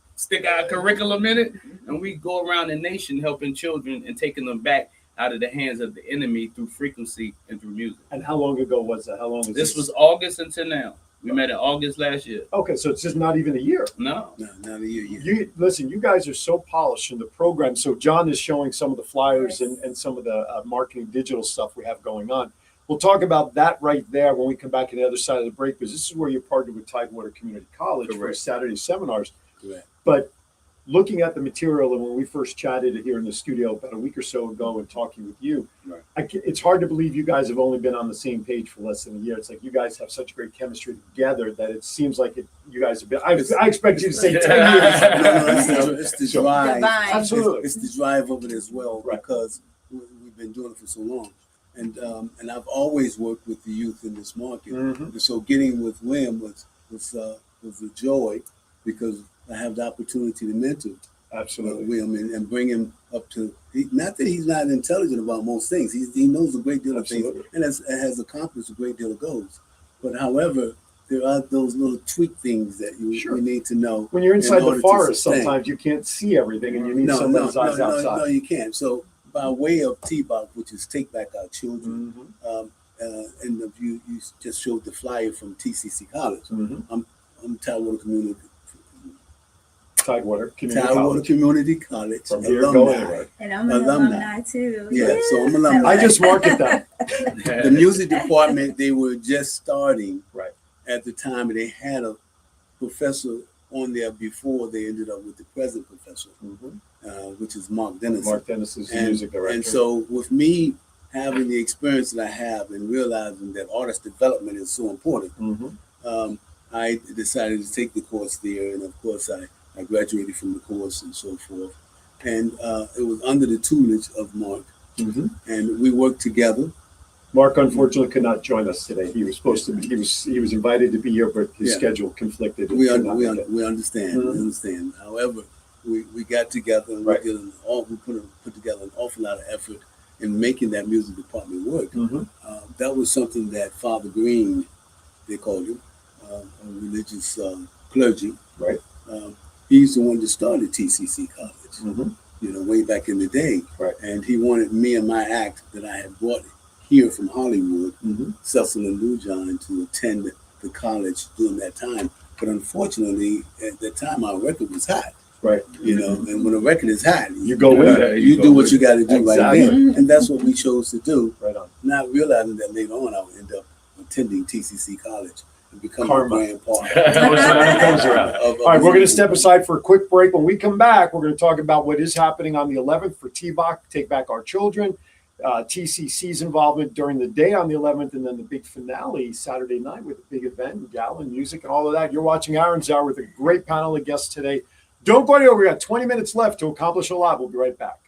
our curriculum in it, and we go around the nation helping children and taking them back out of the hands of the enemy through frequency and through music. And how long ago was that? How long is this? Was August until now. We met in August last year. Okay, so it's just not even a year. No, not a year. You listen. You guys are so polished in the program. So John is showing some of the flyers and some of the marketing digital stuff we have going on. We'll talk about that right there when we come back on the other side of the break, because this is where you're partnered with Tidewater Community College for Saturday seminars. Correct. But looking at the material, and when we first chatted here in the studio about a week or so ago and talking with you, it's hard to believe you guys have only been on the same page for less than a year. It's like you guys have such great chemistry together that it seems like you guys have been. I expect you to say 10 years. It's the drive. Absolutely. It's the drive of it as well, because we've been doing it for so long. And I've always worked with the youth in this market. And so getting with William was a joy, because I have the opportunity to mentor William and bring him up to, not that he's not intelligent about most things. He knows a great deal of things and has accomplished a great deal of goals. But however, there are those little tweak things that you need to know. When you're inside the forest, sometimes you can't see everything and you need somebody's eyes outside. No, you can't. So by way of T-Bot, which is Take Back Our Children, and if you just showed the flyer from TCC College. I'm Tidewater Community College. From here going. And I'm an alumni too. Yeah, so I'm alumni. I just market that. The music department, they were just starting at the time, and they had a professor on there before they ended up with the present professor, which is Mark Dennis. Mark Dennis is the music director. And so with me having the experience that I have and realizing that artist development is so important, I decided to take the course there. And of course, I graduated from the course and so forth. And it was under the tutelage of Mark. And we worked together. Mark unfortunately could not join us today. He was supposed to be, he was invited to be here, but his schedule conflicted. We understand. We understand. However, we got together and we put together an awful lot of effort in making that music department work. That was something that Father Green, they called him, a religious clergy. He's the one that started TCC College, way back in the day. And he wanted me and my act that I had brought here from Hollywood, Cecil and Lou John, to attend the college during that time. But unfortunately, at that time, our record was hot. And when a record is hot, you go with it. You do what you got to do right then. And that's what we chose to do. Not realizing that later on, I would end up attending TCC College. Become a grand part. All right, we're going to step aside for a quick break. When we come back, we're going to talk about what is happening on the 11th for T-Bot, Take Back Our Children, TCC's involvement during the day on the 11th, and then the big finale Saturday night with a big event, gala, music, and all of that. You're watching Aaron's Hour with a great panel of guests today. Don't go anywhere. We got 20 minutes left to accomplish a lot. We'll be right back.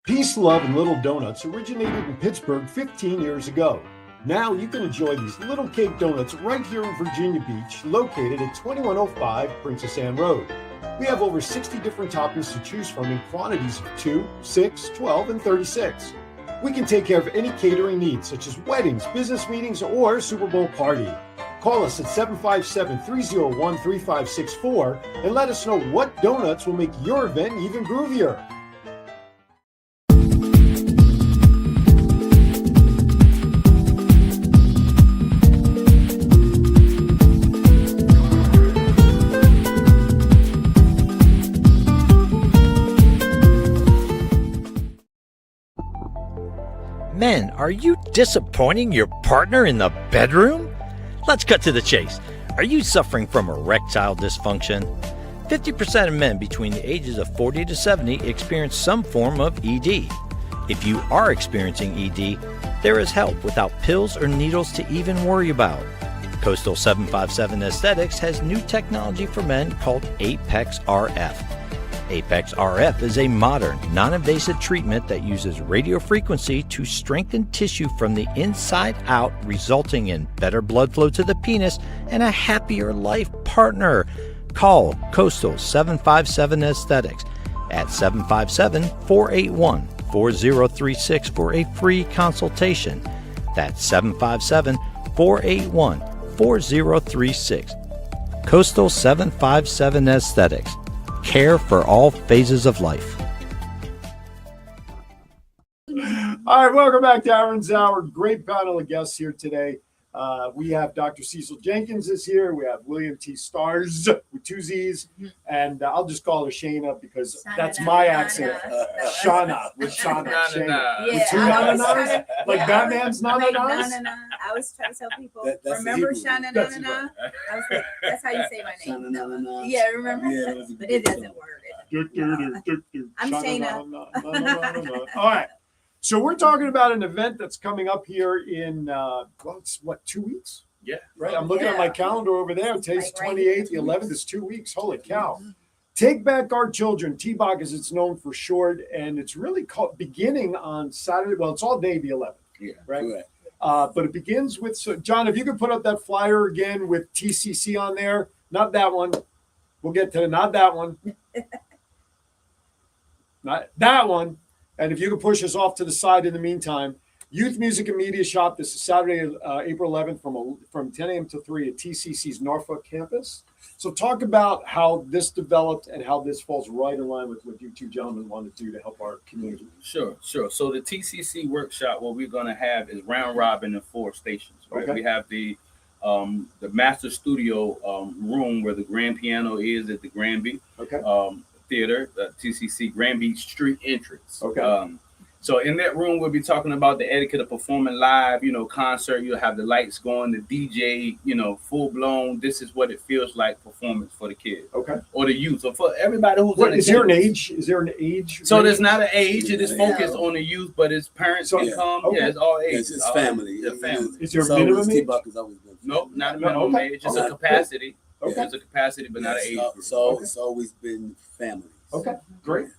Peace, Love, and Little Donuts originated in Pittsburgh 15 years ago. Now you can enjoy these little cake donuts right here in Virginia Beach, located at 2105 Princess Anne Road. We have over 60 different toppings to choose from in quantities of 2, 6, 12, and 36. We can take care of any catering needs, such as weddings, business meetings, or Super Bowl party. Call us at 757-301-3564 and let us know what donuts will make your event even groovier. Men, are you disappointing your partner in the bedroom? Let's cut to the chase. Are you suffering from erectile dysfunction? 50% of men between the ages of 40 to 70 experience some form of ED. If you are experiencing ED, there is help without pills or needles to even worry about. Coastal 757 Aesthetics has new technology for men called Apex RF. Apex RF is a modern, non-invasive treatment that uses radio frequency to strengthen tissue from the inside out, resulting in better blood flow to the penis and a happier life partner. Call Coastal 757 Aesthetics at 757-481-4036 for a free consultation. That's 757-481-4036. Coastal 757 Aesthetics. Care for all phases of life. All right, welcome back to Aaron's Hour. Great panel of guests here today. We have Dr. Cecil Jenkins is here. We have William T. Stars with two Z's. And I'll just call her Shayna because that's my accent. Shauna with Shauna. Shayna. With two na-na-nas? Like Batman's na-na-nas? I was trying to tell people, That's remember the Shana Hebrew. Na? I was like, that's how you say my name. Shana-na-na-na. Yeah, remember? Yeah, it was a But good it doesn't song. work. I'm Shayna. All right. So we're talking about an event that's coming up here in, well, it's what, 2 weeks? Yeah. Right. I'm looking at my calendar over there. Today's Like right 28th, the 11th is 2 weeks. Holy cow. Take Back Our Children, TBOC as it's known for short. And it's really called beginning on Saturday. Well, it's all day the 11th. Yeah. Right. Correct. But it begins with, so John, if you could put up that flyer again with TCC on there, not that one. We'll get to not that one. Not that one. And if you could push us off to the side in the meantime, Youth Music and Media Shop. This is Saturday, April 11th from 10 a.m. to 3 at TCC's Norfolk campus. So talk about how this developed and how this falls right in line with what you two gentlemen want to do to help our community. Sure. So the TCC workshop, what we're going to have is round robin in 4 stations. Right. Okay. We have the master studio room where the grand piano is at the Granby Theater, TCC Granby Street entrance. Okay. So in that room, we'll be talking about the etiquette of performing live, concert. You'll have the lights going, the DJ, full blown. This is what it feels like performance for the kids. Okay. Or the youth, or for everybody who's in Is there an attendance. age? Is there an age? So there's not an age. It is focused on the youth, but it's parents So- can come. okay. Yeah, it's all ages. It's family. The family. Is there a So minimum age? TBOC has always been. Nope, not a No, minimum okay. age. It's Okay. a capacity. Okay. It's a capacity, but not an age group. So it's always been family. Okay, great.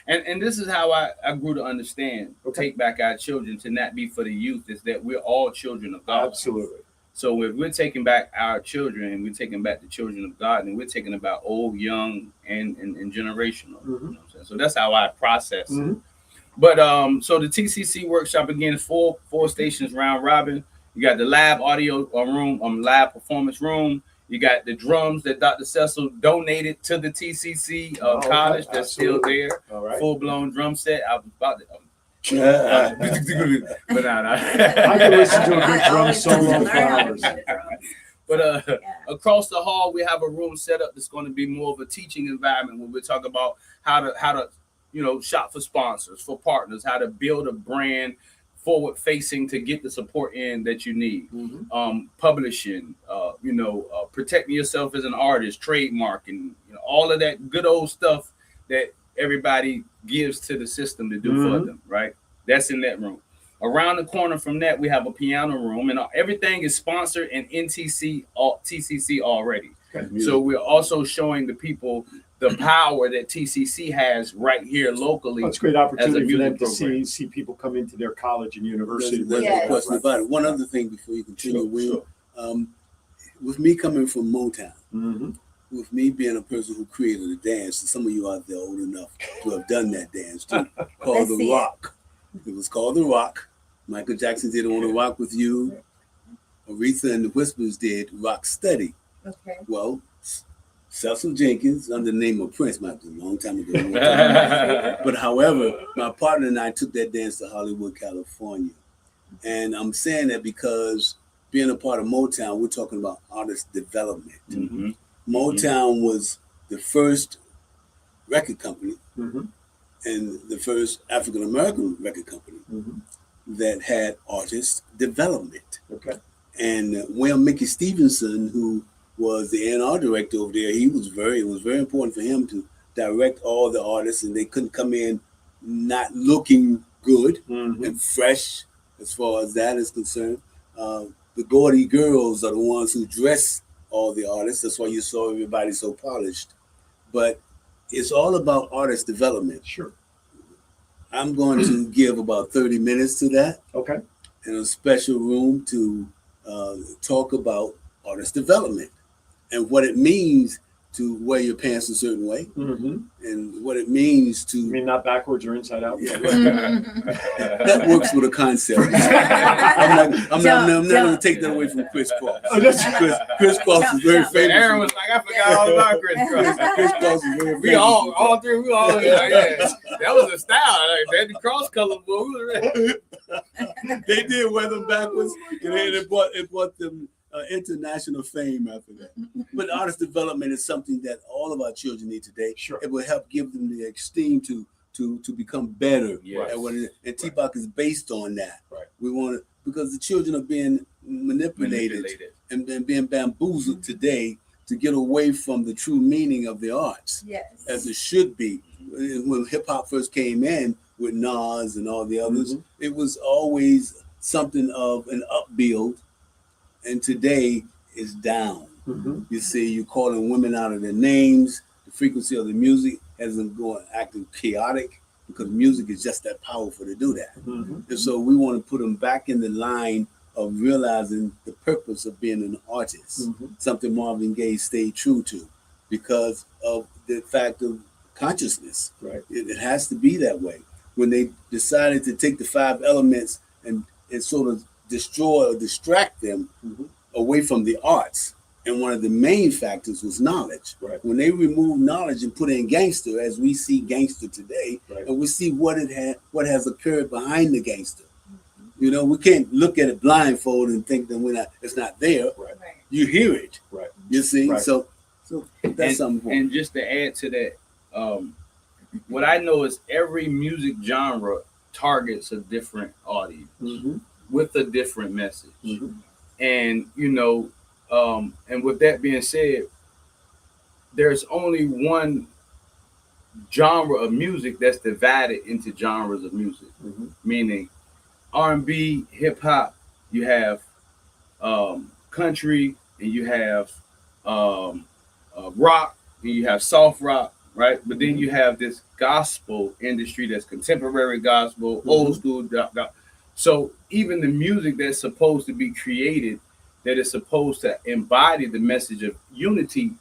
And this is how I grew to understand Take Back Our Children to not be for the youth, is that we're all children of God. Absolutely. So if we're taking back our children and we're taking back the children of God, and we're taking about old, young, and generational. You know what I'm saying? So that's how I process it. But so the TCC workshop, again, is four stations round robin. You got the live audio room, live performance room. You got the drums that Dr. Cecil donated to the TCC college that's still there. All right. Full blown drum set. I was about to. But no. I can listen to a good drum solo for hours. But across the hall, we have a room set up that's going to be more of a teaching environment where we talk about how to shop for sponsors, for partners, how to build a brand forward facing to get the support in that you need. Publishing, protecting yourself as an artist, trademarking, all of that good old stuff that everybody gives to the system to do for them, right? That's in that room. Around the corner from that, we have a piano room, and everything is sponsored and TCC already. Okay. So we're also showing the people the power that TCC has right here locally. That's a great opportunity for them to program. see people come into their college and university. There's no question about it. One other thing before you continue, Will. With me coming from Motown, with me being a person who created a dance, and some of you out there old enough to have done that dance too, called The Rock. It was called The Rock. Michael Jackson did On the Rock with You. Aretha and the Whispers did Rock Steady. Okay. Well, Cecil Jenkins, under the name of Prince, might be a long time ago. But however, my partner and I took that dance to Hollywood, California. And I'm saying that because being a part of Motown, we're talking about artist development. Motown was the first record company and the first African-American record company. that had artist development. Okay. And William Mickey Stevenson, who was the A&R director over there, it was very important for him to direct all the artists, and they couldn't come in not looking good and fresh as far as that is concerned. The Gordy girls are the ones who dress all the artists. That's why you saw everybody so polished. But it's all about artist development. Sure. I'm going to give about 30 minutes to that. Okay. In a special room to talk about artist development and what it means to wear your pants a certain way, and what it means to. You mean not backwards or inside out? Yeah, that works with a concept. I'm not going to take that away from Chris Cross. Chris Cross is very famous. Aaron was like, I forgot all about Chris Cross. Chris Cross is very famous. We all three, yeah. That was a style. Like, that cross color boy. They did wear them backwards, and then it brought them international fame after that. But artist development is something that all of our children need today. Sure. It will help give them the esteem to become better. Yes. And TBOC is based on that. Right. We want to, because the children are being manipulated. And being bamboozled today to get away from the true meaning of the arts. Yes. As it should be. When hip hop first came in with Nas and all the others, it was always something of an upbuild. And today is down. You see, you're calling women out of their names. The frequency of the music has been acting chaotic because music is just that powerful to do that. And so we want to put them back in the line of realizing the purpose of being an artist, something Marvin Gaye stayed true to because of the fact of consciousness. Right. It has to be that way. When they decided to take the 5 elements and sort of destroy or distract them away from the arts. And one of the main factors was knowledge. Right. When they removed knowledge and put in gangster, as we see gangster today, and we see what has occurred behind the gangster. You know, we can't look at it blindfold and think that it's not there. Right. You hear it. Right. You see? Right. So that's something. And just to add to that, what I know is every music genre targets a different audience with a different message. And, you know, and with that being said, there's only one genre of music that's divided into genres of music, meaning R&B, hip hop, you have country, and you have rock, and you have soft rock, right? But then you have this gospel industry that's contemporary gospel, old school. So even the music that's supposed to be created, that is supposed to embody the message of unity,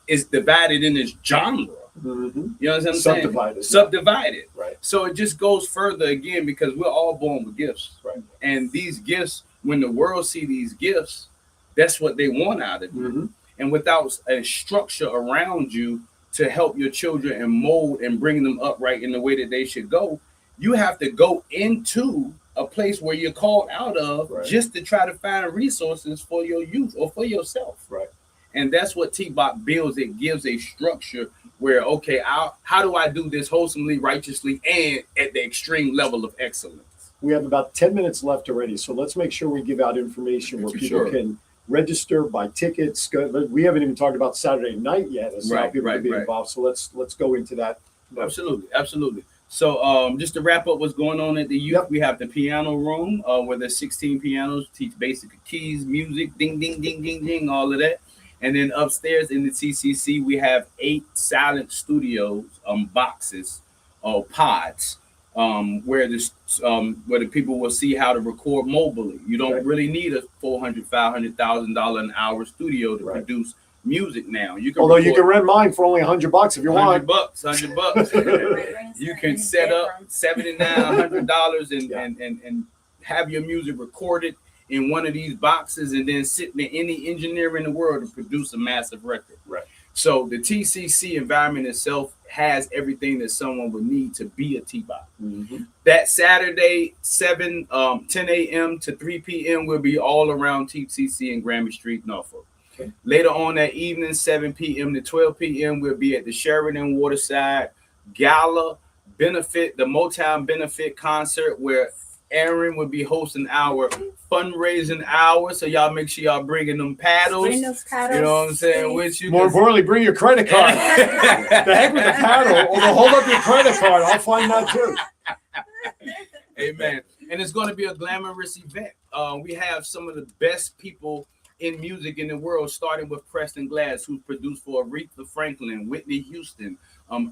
is divided in its genre. You know what I'm saying? Subdivided. Right. So it just goes further again because we're all born with gifts. Right. And these gifts, when the world see these gifts, that's what they want out of you. And without a structure around you to help your children and mold and bring them up right in the way that they should go, you have to go into a place where you're called out of just to try to find resources for your youth or for yourself. Right. And that's what TBOC builds. It gives a structure where, okay, how do I do this wholesomely, righteously, and at the extreme level of excellence? We have about 10 minutes left already, so let's make sure we give out information where people can register, buy tickets. We haven't even talked about Saturday night yet, as how people can be involved. So let's go into that. Absolutely. So just to wrap up what's going on at the youth, we have the piano room where there's 16 pianos, teach basic keys, music, ding, ding, ding, ding, ding, all of that. And then upstairs in the TCC, we have 8 silent studios, boxes, or pods, where the people will see how to record mobily. You don't really need a $400,000, $500,000 an hour studio to produce music now. You can you can rent mine for only $100 if you want. $100. You can set up $79, $100 and have your music recorded in one of these boxes and then sitting in any engineer in the world to produce a massive record. Right. So the TCC environment itself has everything that someone would need to be a TBOC. That Saturday, 10 a.m. to 3 p.m. will be all around TCC and Grammy Street, Norfolk. Okay. Later on that evening, 7 p.m. to 12 p.m., we'll be at the Sheridan Waterside Gala benefit, the Motown benefit concert, where Aaron will be hosting our fundraising hour. So y'all make sure y'all bringing them paddles. Bring those paddles. You know what I'm saying? With you. More importantly, bring your credit card. The heck with the paddle, or to hold up your credit card. I'll find that too. Amen. And it's going to be a glamorous event. We have some of the best people in music in the world, starting with Preston Glass, who's produced for Aretha Franklin, Whitney Houston,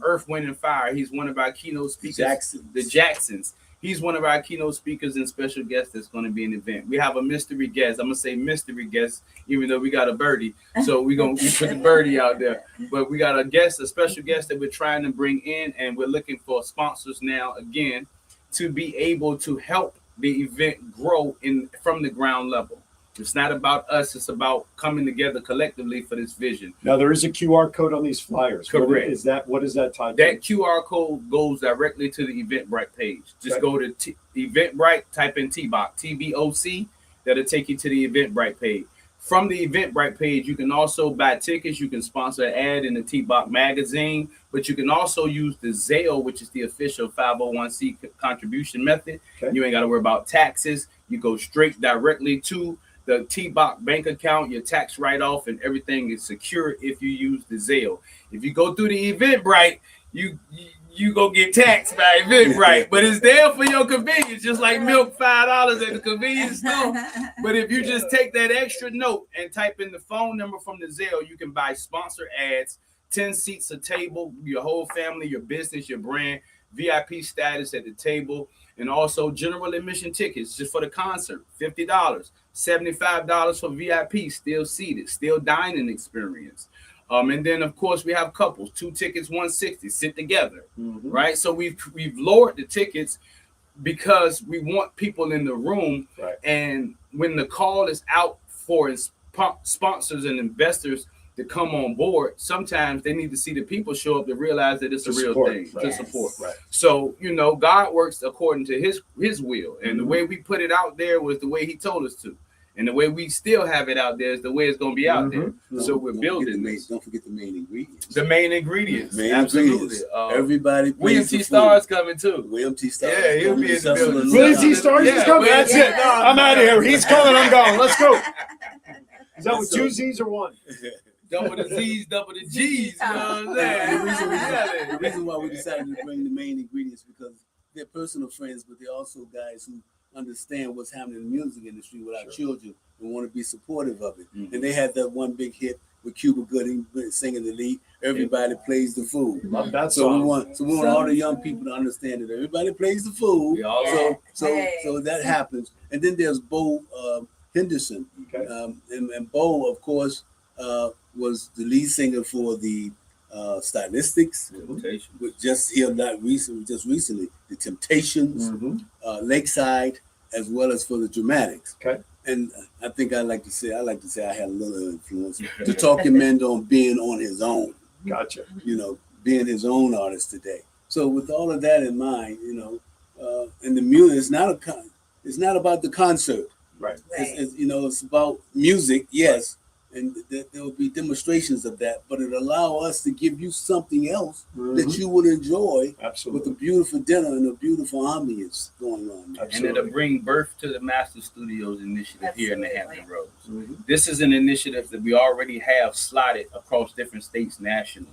Earth, Wind, and Fire. He's one of our keynote speakers. The Jacksons. He's one of our keynote speakers and special guests that's going to be an event. We have a mystery guest. I'm going to say mystery guest, even though we got a birdie. So we put the birdie out there. But we got a special guest that we're trying to bring in, and we're looking for sponsors now, again, to be able to help the event grow from the ground level. It's not about us. It's about coming together collectively for this vision. Now, there is a QR code on these flyers. Correct. What is that tied to? That QR code goes directly to the Eventbrite page. Just go to Eventbrite, type in TBOC, TBOC. That'll take you to the Eventbrite page. From the Eventbrite page, you can also buy tickets. You can sponsor an ad in the TBOC magazine, but you can also use the Zelle, which is the official 501c contribution method. Okay. You ain't got to worry about taxes. You go straight directly to the TBOC bank account, your tax write-off, and everything is secure if you use the Zelle. If you go through the Eventbrite, you go get taxed by Eventbrite, but it's there for your convenience, just like milk $5 at the convenience store. But if you just take that extra note and type in the phone number from the Zelle, you can buy sponsor ads, 10 seats a table, your whole family, your business, your brand, VIP status at the table, and also general admission tickets just for the concert, $50, $75 for VIP, still seated, still dining experience. And then of course we have couples, 2 tickets, $160, sit together, right? So we've lowered the tickets because we want people in the room. Right. And when the call is out for sponsors and investors to come on board, sometimes they need to see the people show up to realize that it's a real thing to support. Right. So, God works according to his will. And the way we put it out there was the way he told us to. And the way we still have it out there is the way it's going to be out there. So we're building this. Don't forget the main ingredients. The main ingredients. Absolutely. Everybody. William T. Starr's coming too. William T. Starr. Yeah, he'll be in the building. William T. Starr's is coming. That's it. I'm out of here. He's coming. I'm going. Let's go. Is that with 2 Z's or 1? Double the Z's, double the G's. You know what I'm saying? The reason why we decided to bring the main ingredients because they're personal friends, but they're also guys who understand what's happening in the music industry with our children and want to be supportive of it. And they had that one big hit with Cuba Gooding singing the lead. Everybody plays the fool. Love that so song. we want all the young people to understand that everybody plays the fool. So that happens. And then there's Bo Henderson. Okay. And Bo, of course, was the lead singer for the Stylistics, just recently, the Temptations, Lakeside, as well as for the Dramatics. Okay. And I think I like to say I had a little influence. The Talking Men on being on his own. Gotcha. Being his own artist today. So with all of that in mind, and the music, it's not about the concert. Right. It's about music, yes. And there will be demonstrations of that, but it allow us to give you something else that you would enjoy. Absolutely. With a beautiful dinner and a beautiful ambience going on. Absolutely. And it'll bring birth to the Master Studios initiative here in the Hampton Roads. This is an initiative that we already have slotted across different states nationally.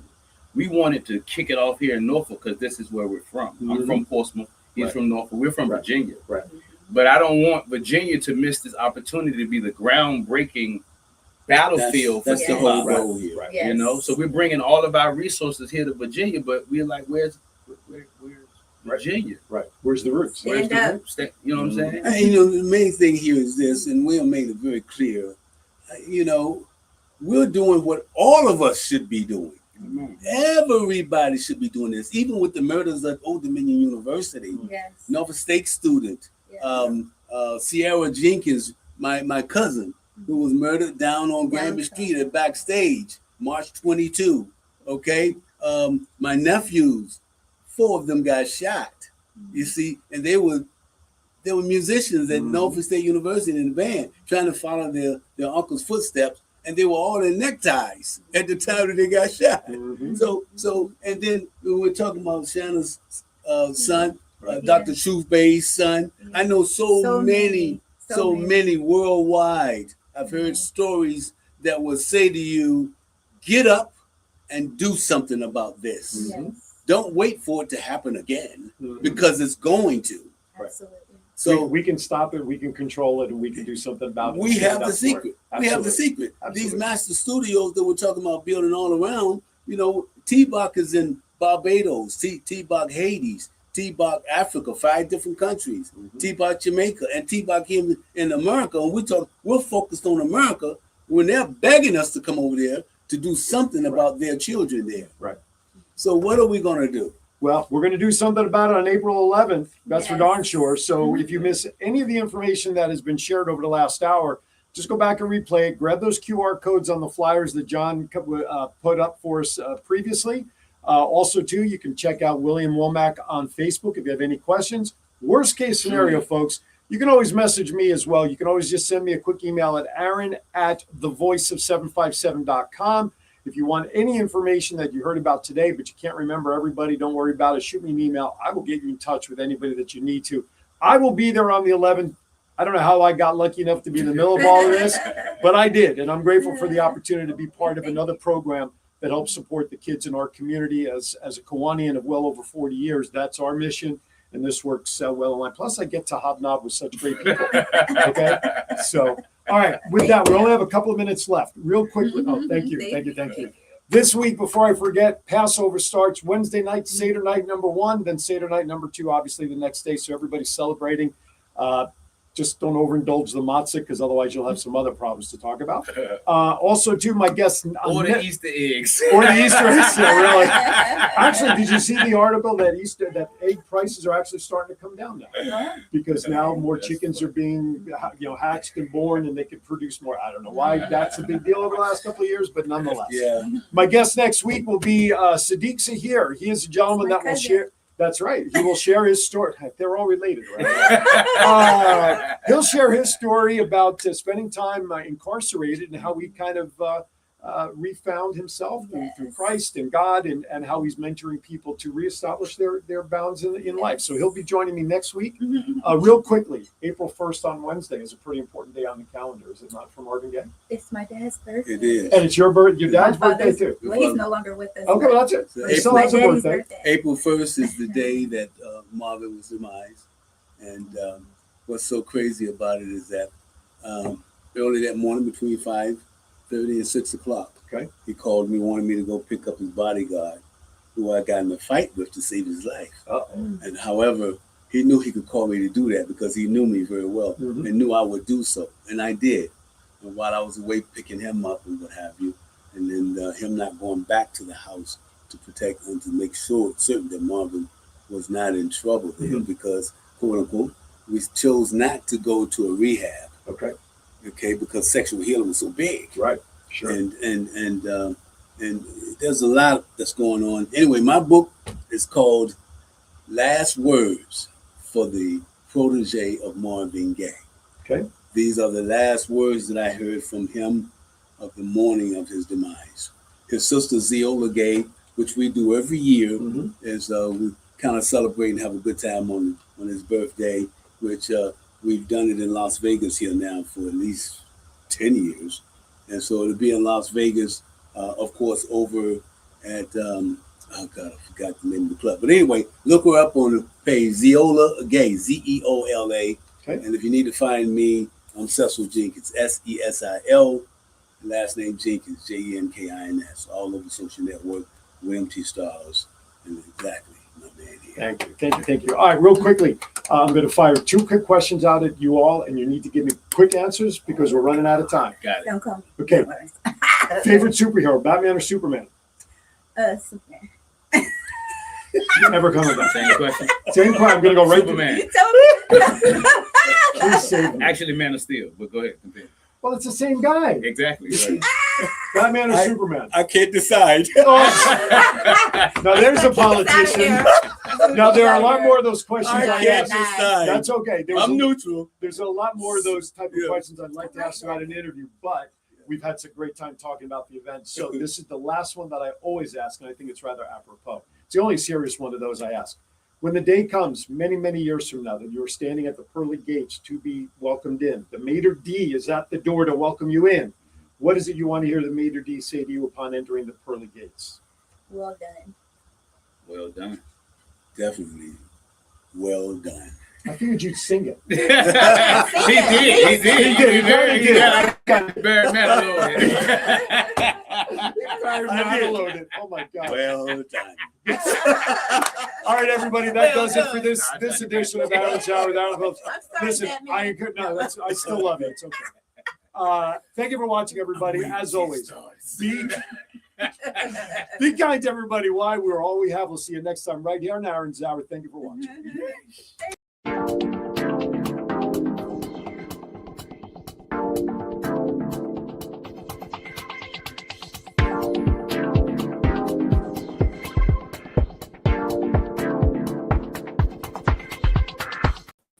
We wanted to kick it off here in Norfolk because this is where we're from. I'm from Portsmouth. He's from Norfolk. We're from Virginia. Right. But I don't want Virginia to miss this opportunity to be the groundbreaking battlefield for the whole goal here. Right. Yes. So we're bringing all of our resources here to Virginia, but we're like, where's Virginia? Right. Where's the roots? Where's the roots? You know what I'm saying? And, the main thing here is this, and Will made it very clear. We're doing what all of us should be doing. Everybody should be doing this, even with the murders at Old Dominion University. Yes. Norfolk State student, Sierra Jenkins, my cousin, who was murdered down on Granby Street at Backstage, March 22. Okay. My nephews, 4 of them got shot. You see, and they were musicians at Norfolk State University in the band, trying to follow their uncle's footsteps, and they were all in neckties at the time that they got shot. So, and then we were talking about Shanna's son. Dr. Truth Bay's son. I know so many worldwide. I've heard stories that will say to you, get up and do something about this. Don't wait for it to happen again, because it's going to. Absolutely. So we can stop it, we can control it, and we can do something about it. We have the secret. We have the secret. These master studios that we're talking about building all around, you know, T-Bach is in Barbados, T-Bach Hades, T-Bach Africa, 5 different countries, T-Bach Jamaica, and T-Bach here in America. And we're focused on America when they're begging us to come over there to do something about their children there. Right. So what are we going to do? Well, we're going to do something about it on April 11th. That's for darn sure. So if you miss any of the information that has been shared over the last hour, just go back and replay it. Grab those QR codes on the flyers that John put up for us previously. Also, too, you can check out William Womack on Facebook if you have any questions. Worst case scenario, folks, you can always message me as well. You can always just send me a quick email at aaron@thevoiceof757.com. If you want any information that you heard about today, but you can't remember everybody, don't worry about it. Shoot me an email. I will get you in touch with anybody that you need to. I will be there on the 11th. I don't know how I got lucky enough to be in the middle of all of this, but I did. And I'm grateful for the opportunity to be part of another program that helps support the kids in our community. As a Kiwanian of well over 40 years, that's our mission. And this works well in line. Plus, I get to hobnob with such great people. Okay. So, all right. With that, we only have a couple of minutes left. Real quickly. Oh, thank you. Thank you. This week, before I forget, Passover starts Wednesday night, Seder night number 1, then Seder night number 2, obviously the next day. So everybody's celebrating. Just don't overindulge the matzah, because otherwise you'll have some other problems to talk about. Also, too, my guest or the Easter eggs. Or the Easter eggs, yeah, really. Actually, did you see the article that egg prices are actually starting to come down now? Because now more chickens are being hatched and born, and they can produce more. I don't know why that's a big deal over the last couple of years, but nonetheless. Yeah. My guest next week will be Sadiq Zahir. He is a gentleman that will share. That's right. He will share his story. They're all related, right? He'll share his story about spending time incarcerated and how he kind of refound himself through Christ and God, and how he's mentoring people to reestablish their bounds in life. So he'll be joining me next week. Real quickly, April 1st on Wednesday is a pretty important day on the calendar, is it not, for Marvin Gaye? It's my dad's birthday. It is. And it's your dad's birthday too. Well, he's no longer with us. Okay, well, that's it. So He still has a birthday. April 1st is the day that Marvin was demised. And what's so crazy about it is that early that morning between 5:30 and 6 o'clock, okay, he called me, wanted me to go pick up his bodyguard, who I got in a fight with to save his life. And however, he knew he could call me to do that because he knew me very well and knew I would do so. And I did. And while I was away picking him up and what have you, and then him not going back to the house to protect and to make certain that Marvin was not in trouble there, because, quote unquote, we chose not to go to a rehab. Okay, because sexual healing was so big. Right. Sure. And there's a lot that's going on. Anyway, my book is called Last Words for the Protege of Marvin Gaye. Okay. These are the last words that I heard from him of the morning of his demise. His sister Zeola Gaye, which we do every year, is we kind of celebrate and have a good time on his birthday, which we've done it in Las Vegas here now for at least 10 years. And so it'll be in Las Vegas, of course, over at, oh God, I forgot the name of the club. But anyway, look her up on the page, Zeola Gaye, Zeola. Okay. And if you need to find me, I'm Cecil Jenkins, Sesil, last name Jenkins, Jenkins, all over social network, William T. Stars, and exactly my man here. Thank you. All right, real quickly, I'm going to fire 2 quick questions out at you all, and you need to give me quick answers because we're running out of time. Got it. Don't come. Okay. Favorite superhero, Batman or Superman? Superman. Never coming back. Same question. Same question. I'm going to go right Superman. You tell me. Please save me. Actually, Man of Steel, but go ahead. Continue. Well, it's the same guy. Exactly. Right. Batman or Superman? I can't decide. Now, there's a politician. Now, there are a lot more of those questions I can't ask. decide. That's okay. I'm neutral. There's a lot more of those type of questions I'd like to ask about an interview, but we've had such a great time talking about the event. So this is the last one that I always ask, and I think it's rather apropos. It's the only serious one of those I ask. When the day comes, many, many years from now, that you're standing at the pearly gates to be welcomed in, the maitre d' is at the door to welcome you in. What is it you want to hear the maitre d' say to you upon entering the pearly gates? Well done. Well done. Definitely. Well done. I figured you'd sing it. He did. He did. Barry Manilow. Monologued. Oh my God. Well done. All right, everybody, that does it for this edition of Aaron's Hour with Aaron Phillips. I'm sorry, Listen, Batman. I ain't good. No, I still love it. It's okay. Thank you for watching, everybody. As always, be kind to everybody. Why we're all we have. We'll see you next time right here on Aaron's Hour. Thank you for watching.